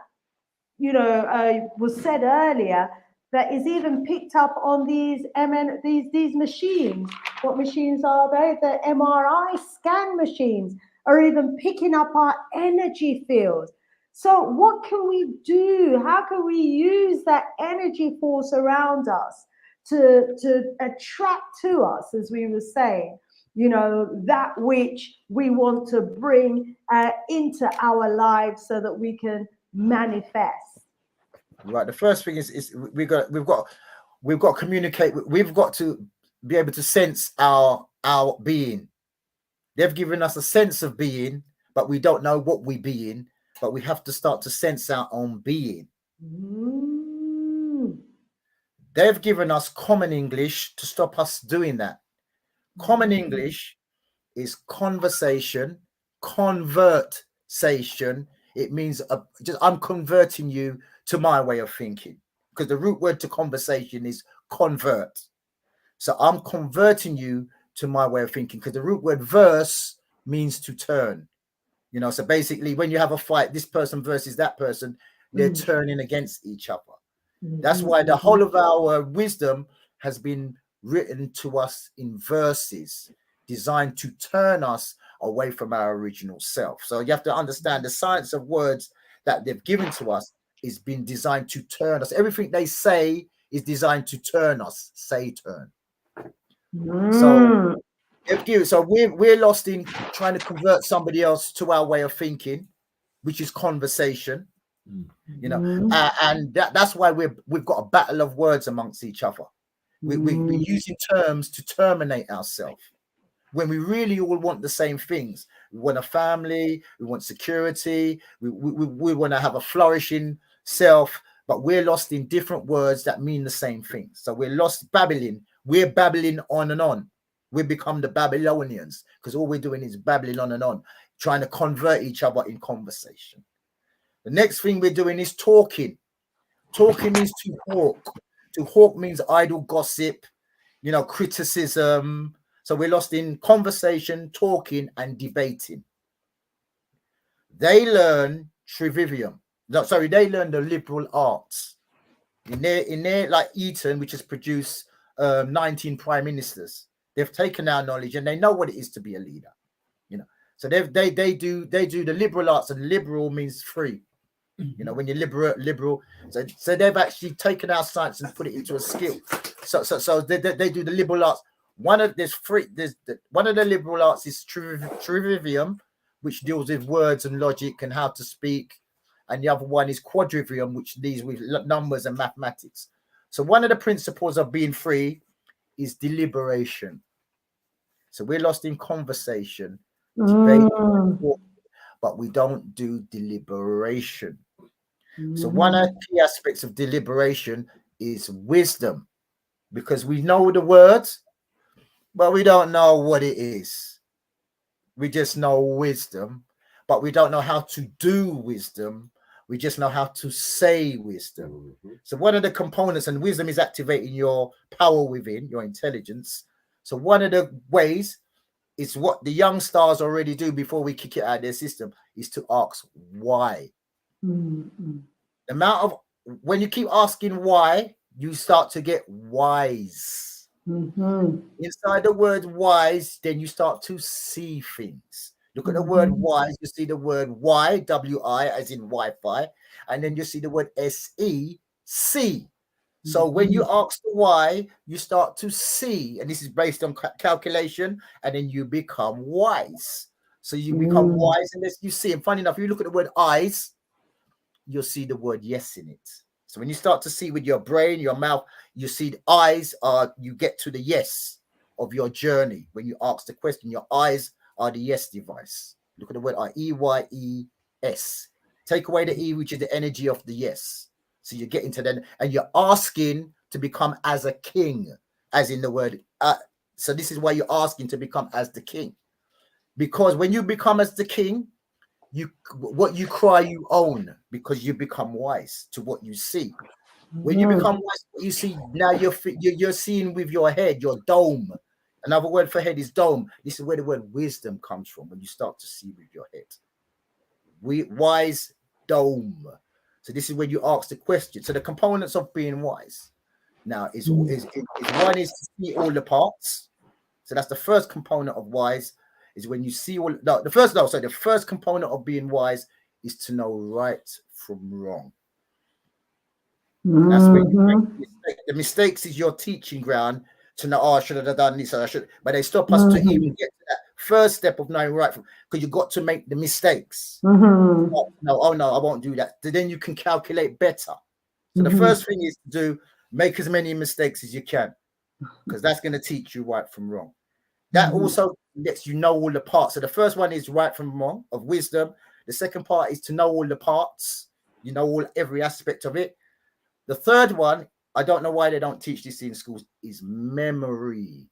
you know, was said earlier, that is even picked up on these machines. What machines are they? The MRI scan machines are even picking up our energy field. So what can we do? How can we use that energy force around us to attract to us, as we were saying, you know, that which we want to bring into our lives so that we can manifest? Right. The first thing is we've got to communicate. We've got to be able to sense our being. They've given us a sense of being, but we don't know what we being. But we have to start to sense our own being. They've given us common English to stop us doing that. Common English is conversation, conversation. It means just I'm converting you to my way of thinking, because the root word to conversation is convert. So I'm converting you to my way of thinking, because the root word verse means to turn. You know, so basically when you have a fight, this person versus that person, they're turning against each other. That's why the whole of our wisdom has been written to us in verses designed to turn us away from our original self. So you have to understand the science of words that they've given to us is been designed to turn us. Everything they say is designed to turn us. Say turn. So we're lost in trying to convert somebody else to our way of thinking, which is conversation. You know, and that's why we've got a battle of words amongst each other. We're using terms to terminate ourselves when we really all want the same things. We want a family, we want security, we want to have a flourishing self, but we're lost in different words that mean the same thing. So we're lost babbling. We're babbling on and on. We become the Babylonians because all we're doing is babbling on and on, trying to convert each other in conversation. The next thing we're doing is talking. Talking means to hawk. To hawk means idle gossip, you know, criticism. So we're lost in conversation, talking, and debating. They learn trivium. No, sorry, they learn the liberal arts. In their like Eton, which has produced 19 prime ministers. They've taken our knowledge and they know what it is to be a leader. You know, so they do the liberal arts, and liberal means free. You know, when you're liberal, so they've actually taken our science and put it into a skill. So they do the liberal arts. One of the liberal arts is trivium, which deals with words and logic and how to speak, and the other one is quadrivium, which deals with numbers and mathematics. So one of the principles of being free is deliberation. So we're lost in conversation, debate, but we don't do deliberation. So one of the key aspects of deliberation is wisdom, because we know the words, but we don't know what it is. We just know wisdom, but we don't know how to do wisdom. We just know how to say wisdom. So one of the components, and wisdom is activating your power within, your intelligence. So one of the ways is what the young stars already do before we kick it out of their system, is to ask why. The amount of, when you keep asking why, you start to get wise. Inside the word wise, then you start to see things. Look at the word wise, you see the word Y, W-I, as in Wi-Fi, and then you see the word S-E-C. So when you ask the why, you start to see, and this is based on calculation, and then you become wise. So you become wise, and you see, and funny enough, you look at the word eyes, you'll see the word yes in it. So when you start to see with your brain, your mouth, you see the eyes are, you get to the yes of your journey. When you ask the question, your eyes are the yes device. Look at the word E-Y-E-S. Take away the E, which is the energy of the yes. So you get into that, and you're asking to become as a king, as in the word. So this is why you're asking to become as the king. Because when you become as the king, what you cry you own, because you become wise to what you see. When you become wise, what you see, now you're seeing with your head, your dome. Another word for head is dome. This is where the word wisdom comes from, when you start to see with your head. Wise dome. So this is when you ask the question. So the components of being wise. now is one is to see all the parts. So that's the first component of wise, is when you see all the first component of being wise is to know right from wrong. And that's where you make the mistake. The mistakes is your teaching ground to know, oh, I should have done this, or I should, but they stop us to even get to that first step of knowing right from, because you got to make the mistakes. Oh no, I won't do that. Then you can calculate better. So the first thing is to do, make as many mistakes as you can, because that's going to teach you right from wrong. That also lets you know all the parts. So the first one is right from wrong of wisdom. The second part is to know all the parts. You know every aspect of it. The third one, I don't know why they don't teach this in schools, is memory.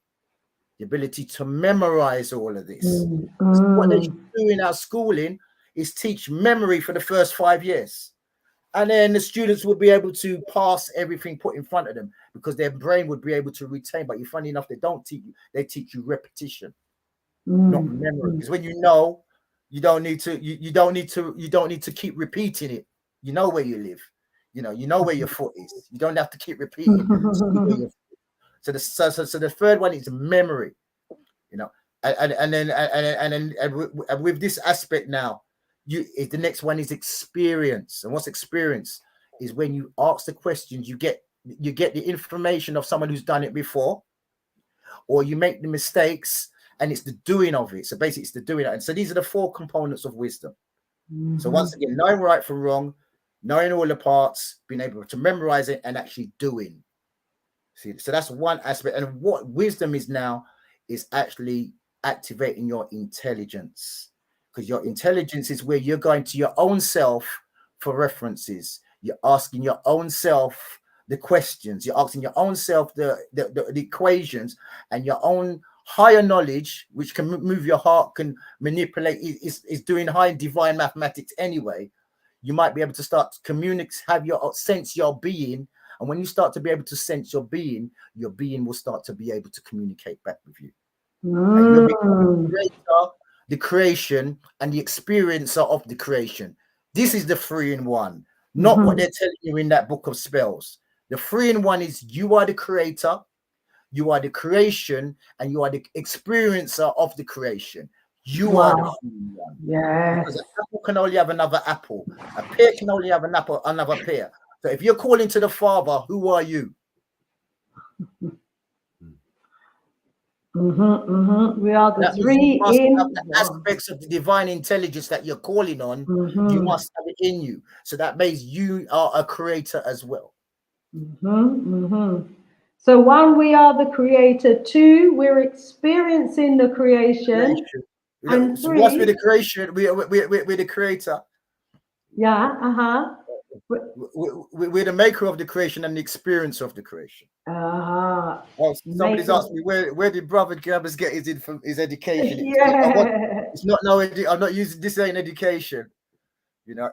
The ability to memorize all of this. So what they should do in our schooling is teach memory for the first 5 years. And then the students will be able to pass everything put in front of them, because their brain would be able to retain. But you're funny enough, they don't teach you, they teach you repetition, not memory. Because when you know, you don't need to keep repeating it. You know where you live. You know where your foot is. You don't have to keep repeating. So the third one is memory. And then with this aspect now, the next one is experience. And what's experience is when you ask the questions, you get the information of someone who's done it before, or you make the mistakes, and it's the doing of it. So basically, it's the doing it. And so these are the 4 components of wisdom. So once again, knowing right from wrong, knowing all the parts, being able to memorize it, and actually doing. See, so that's one aspect. And what wisdom is now is actually activating your intelligence, because your intelligence is where you're going to your own self for references. You're asking your own self the questions. You're asking your own self the equations, and your own higher knowledge, which can move your heart, can manipulate, is doing high divine mathematics anyway. You might be able to start to communicate, sense your being. And when you start to be able to sense your being will start to be able to communicate back with you. And you'll become the creator, the creation, and the experiencer of the creation. This is the 3-in-1, not what they're telling you in that book of spells. The 3-in-1 is you are the creator, you are the creation, and you are the experiencer of the creation. You are the 3-in-1. Yeah. Because an apple can only have another apple. A pear can only have another pear. So if you're calling to the Father, who are you? We are the 3 in the aspects of the divine intelligence that you're calling on. You must have it in you. So that means you are a creator as well. So 1, we are the creator. 2, we're experiencing the creation. And so once we're the creation, we're the creator. Yeah. We're the maker of the creation and the experience of the creation. Somebody's asked me where did Brother Gabbers get his education? It's not I'm not using this ain't education.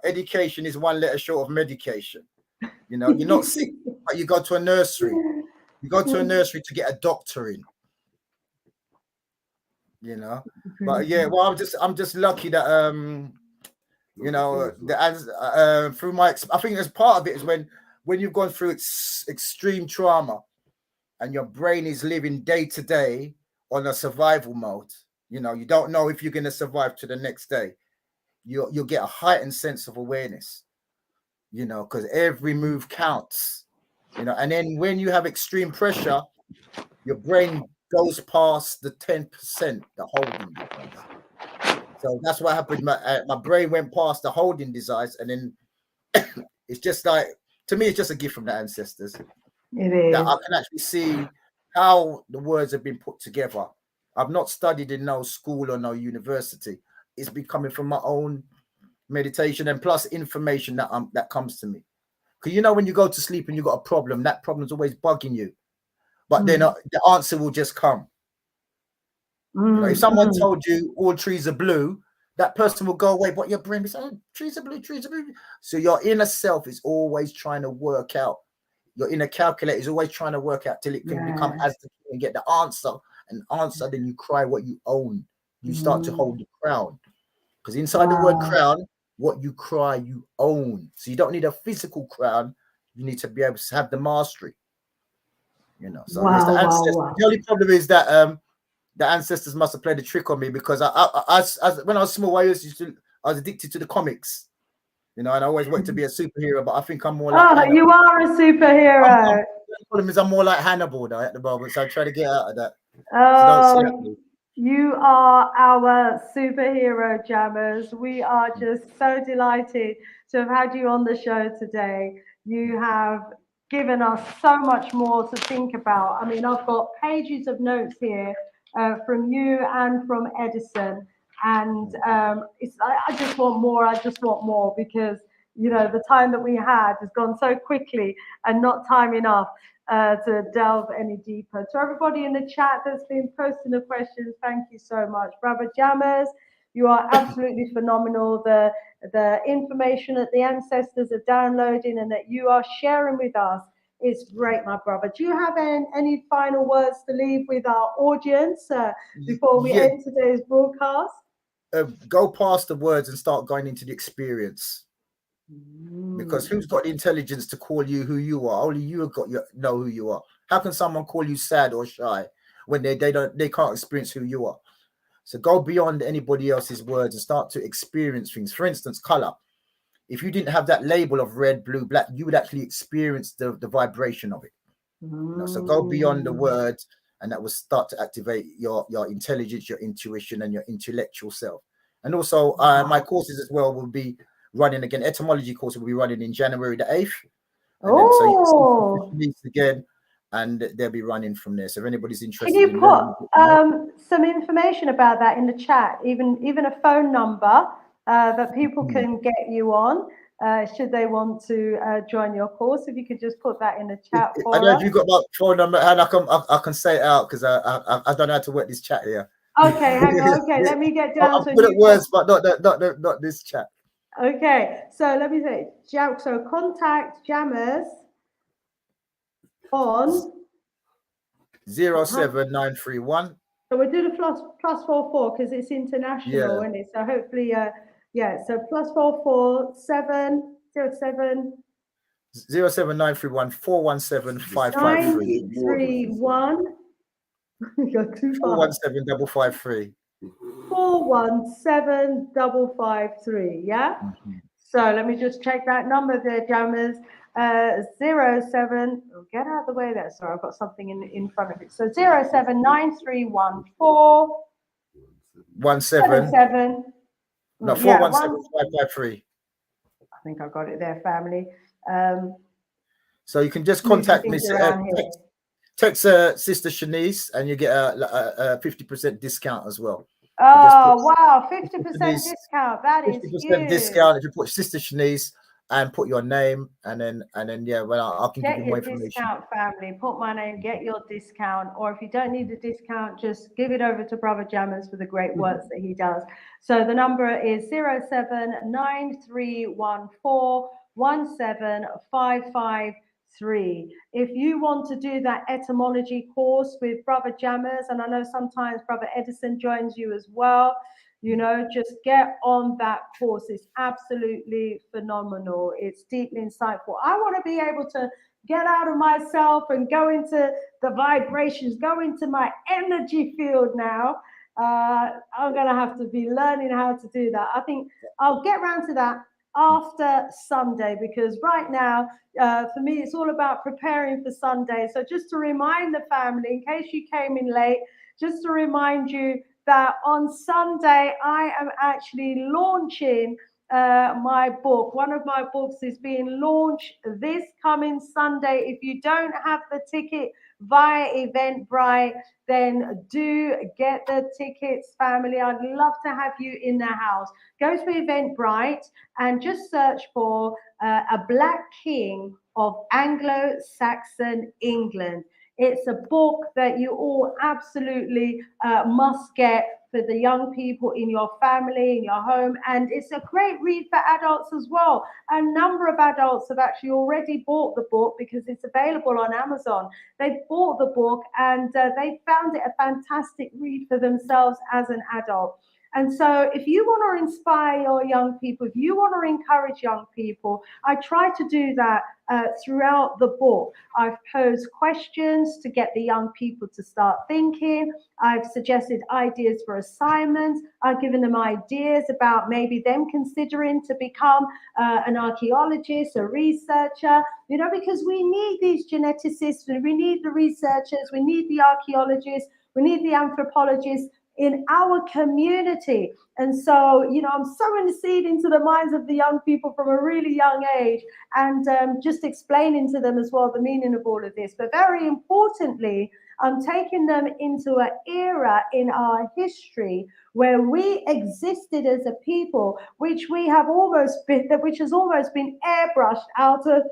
Education is 1 letter short of medication. You're not sick, but you go to a nursery. You go to a nursery to get a doctor in. But yeah, well, I'm just lucky that through my, I think as part of it is when you've gone through extreme trauma, and your brain is living day to day on a survival mode. You don't know if you're going to survive to the next day. You'll get a heightened sense of awareness. Because every move counts. And then when you have extreme pressure, your brain goes past the 10%, the holding device. So that's what happened. My brain went past the holding device, and then it's just like, to me, it's just a gift from the ancestors. It is. That I can actually see how the words have been put together. I've not studied in no school or no university. It's been coming from my own meditation, and plus information that comes to me. Because when you go to sleep and you've got a problem, that problem's always bugging you. But then the answer will just come. If someone told you all trees are blue, that person will go away, but your brain is saying, trees are blue, trees are blue. So your inner self is always trying to work out. Your inner calculator is always trying to work out till it can become as the king and get the answer. And answer, then you cry what you own. You start to hold the crown. Because inside the word crown, what you cry, you own. So you don't need a physical crown. You need to be able to have the mastery. You know, so yes, the Wow, wow, ancestors. wow. The only problem is that the ancestors must have played a trick on me, because when I was small, I was addicted to the comics. You know, and I always wanted to be a superhero, but I think I'm more like Oh, Hannibal. you are a superhero. The problem is I'm more like Hannibal now at the moment, so I'm trying to get out of that. So don't slap Oh, me. you are our superhero, Jammers. We are just so delighted to have had you on the show today. You have given us so much more to think about. I mean, I've got pages of notes here from you and from Edison, and I just want more. I just want more, because you know the time that we had has gone so quickly and not time enough to delve any deeper. To everybody in the chat that's been posting the questions, thank you so much. Brother Jammers, you are absolutely phenomenal. The information that the ancestors are downloading and that you are sharing with us is great, my brother. Do you have any final words to leave with our audience before we end today's broadcast? Go past the words and start going into the experience. Because who's got the intelligence to call you who you are? Only you have got know who you are. How can someone call you sad or shy when they can't experience who you are? So go beyond anybody else's words and start to experience things. For instance, color. If you didn't have that label of red, blue, black, you would actually experience the vibration of it. You know, so go beyond the words, and that will start to activate your intelligence, your intuition, and your intellectual self. And also, my courses as well will be running again. Etymology course will be running in January the 8th. And then, so you can see again, and they'll be running from there. So if anybody's interested, can you put some information about that in the chat, even a phone number that people can get you on should they want to join your course? If you could just put that in the chat for I don't know us. if you've got my phone number, and I can say it out, because I don't know how to work this chat here. Okay, hang on. Okay, let me get down to I'm good at words, but not this chat. Okay, so let me say, so contact Jammers on 07931. So we'll do the +44 because it's international, isn't it? So hopefully, so +44 707 07931 417 553. 931. You got too far. 417 553. 417 553. Yeah. So let me just check that number there, Jammers. 07. Oh, get out of the way there. Sorry, I've got something in front of it. So 07931 17. No, 417 553. I think I got it there, family. So you can just contact me. Text Sister Shanice, and you get a 50% discount as well. Oh, wow, 50% discount. That is 50% discount if you put Sister Shanice and put your name, and then well, I can give you more information. Discount, family. Put my name, get your discount. Or if you don't need the discount, just give it over to Brother Jammers for the great works that he does. So the number is 07931417553. If you want to do that etymology course with Brother Jammers, and I know sometimes Brother Edison joins you as well, you know, just get on that course. It's absolutely phenomenal. It's deeply insightful. I want to be able to get out of myself and go into the vibrations, go into my energy field now. I'm going to have to be learning how to do that. I think I'll get around to that after Sunday, because right now, for me, it's all about preparing for Sunday. So just to remind the family, in case you came in late, just to remind you that on Sunday, I am actually launching my book. One of my books is being launched this coming Sunday. If you don't have the ticket via Eventbrite, then do get the tickets, family. I'd love to have you in the house. Go to Eventbrite and just search for A Black King of Anglo-Saxon England. It's a book that you all absolutely must get for the young people in your family, in your home. And it's a great read for adults as well. A number of adults have actually already bought the book because it's available on Amazon. They've bought the book and they found it a fantastic read for themselves as an adult. And so if you want to inspire your young people, if you want to encourage young people, I try to do that throughout the book. I've posed questions to get the young people to start thinking. I've suggested ideas for assignments. I've given them ideas about maybe them considering to become an archaeologist, a researcher, because we need these geneticists, we need the researchers, we need the archaeologists, we need the anthropologists in our community. And so, I'm sowing the seed into the minds of the young people from a really young age, and just explaining to them as well the meaning of all of this. But very importantly, I'm taking them into an era in our history where we existed as a people, which has almost been airbrushed out of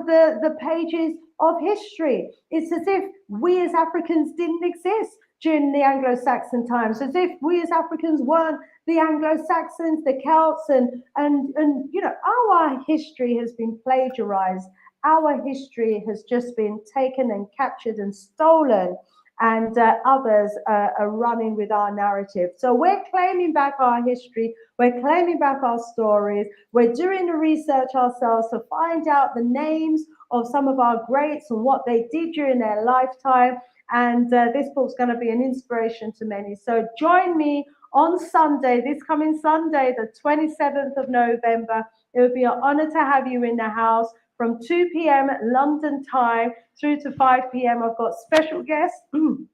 the pages of history. It's as if we as Africans didn't exist during the Anglo-Saxon times, as if we as Africans weren't the Anglo-Saxons, the Celts, and our history has been plagiarized. Our history has just been taken and captured and stolen, and others are running with our narrative. So we're claiming back our history, we're claiming back our stories, we're doing the research ourselves to find out the names of some of our greats and what they did during their lifetime. And this book's going to be an inspiration to many. So join me on Sunday, this coming Sunday, the 27th of November. It would be an honor to have you in the house from 2 p.m. London time through to 5 p.m. I've got special guests who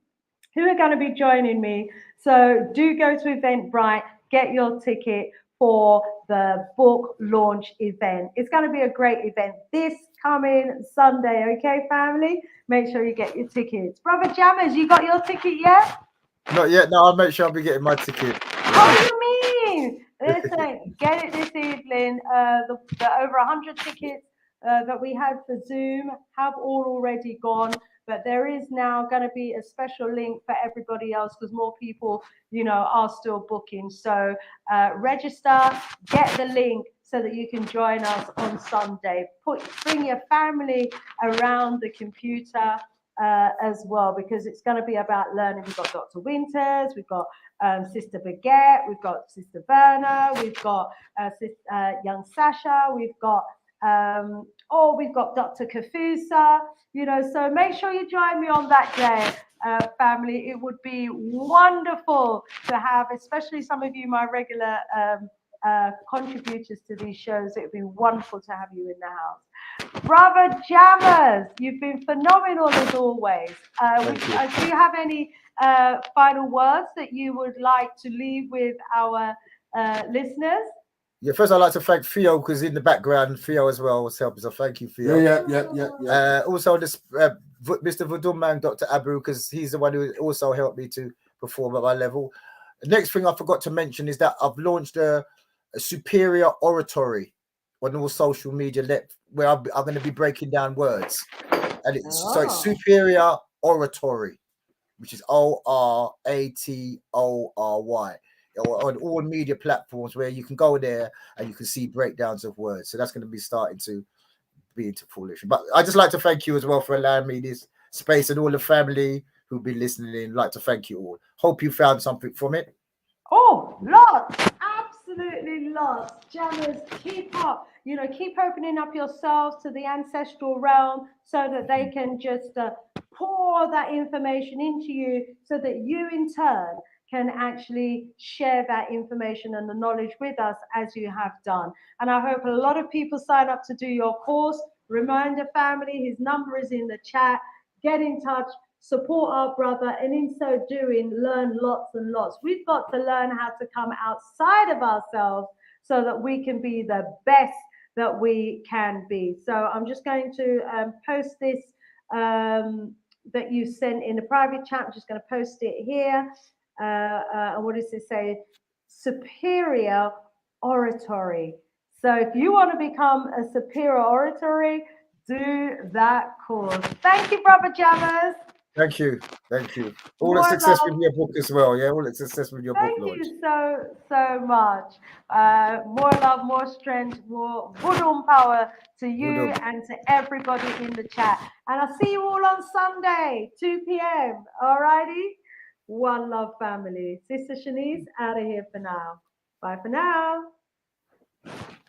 are going to be joining me. So do go to Eventbrite, get your ticket for the book launch event. It's going to be a great event this coming Sunday, okay, family? Make sure you get your tickets. Brother Jammers, you got your ticket yet? Not yet. No, I'll make sure I'll be getting my ticket. What do you mean? Listen, get it this evening. The over 100 tickets that we had for Zoom have all already gone. But there is now going to be a special link for everybody else because more people, are still booking. So register, get the link so that you can join us on Sunday. Bring your family around the computer as well, because it's going to be about learning. We've got Dr. Winters, we've got Sister Baguette, we've got Sister Verna, we've got young Sasha, we've got Dr. Kafusa, so make sure you join me on that day, family. It would be wonderful to have, especially some of you, my regular contributors to these shows. It would be wonderful to have you in the house. Brother Jammers, you've been phenomenal as always. Do you have any final words that you would like to leave with our listeners? Yeah, first I'd like to thank Theo because in the background, Theo as well was helping. So thank you, Theo. Yeah. Also, this Mr. Vudumang, Dr. Abu, because he's the one who also helped me to perform at my level. The next thing I forgot to mention is that I've launched a superior oratory on all social media where I'm going to be breaking down words, and so it's superior oratory, which is ORATORY. On all media platforms where you can go there and you can see breakdowns of words. So that's going to be starting to be into fruition. But I just like to thank you as well for allowing me this space, and all the family who've been listening in. I'd like to thank you all. Hope you found something from it. Oh, lots, absolutely lots. Jammers, keep up. Keep opening up yourselves to the ancestral realm so that they can just pour that information into you, so that you in turn can actually share that information and the knowledge with us as you have done. And I hope a lot of people sign up to do your course. Reminder, family, his number is in the chat. Get in touch, support our brother, and in so doing, learn lots and lots. We've got to learn how to come outside of ourselves so that we can be the best that we can be. So I'm just going to post this that you sent in the private chat. I'm just going to post it here. What does it say? Superior oratory. So if you want to become a superior oratory, do that course. Thank you, Brother Jammers. Thank you. All the success with your book as well. Yeah, all the success with your book launch. Thank you so much. More love, more strength, more Vudum power to you and to everybody in the chat. And I'll see you all on Sunday, 2 p.m. All righty? One love, family. Sister Shanice, out of here for now. Bye for now.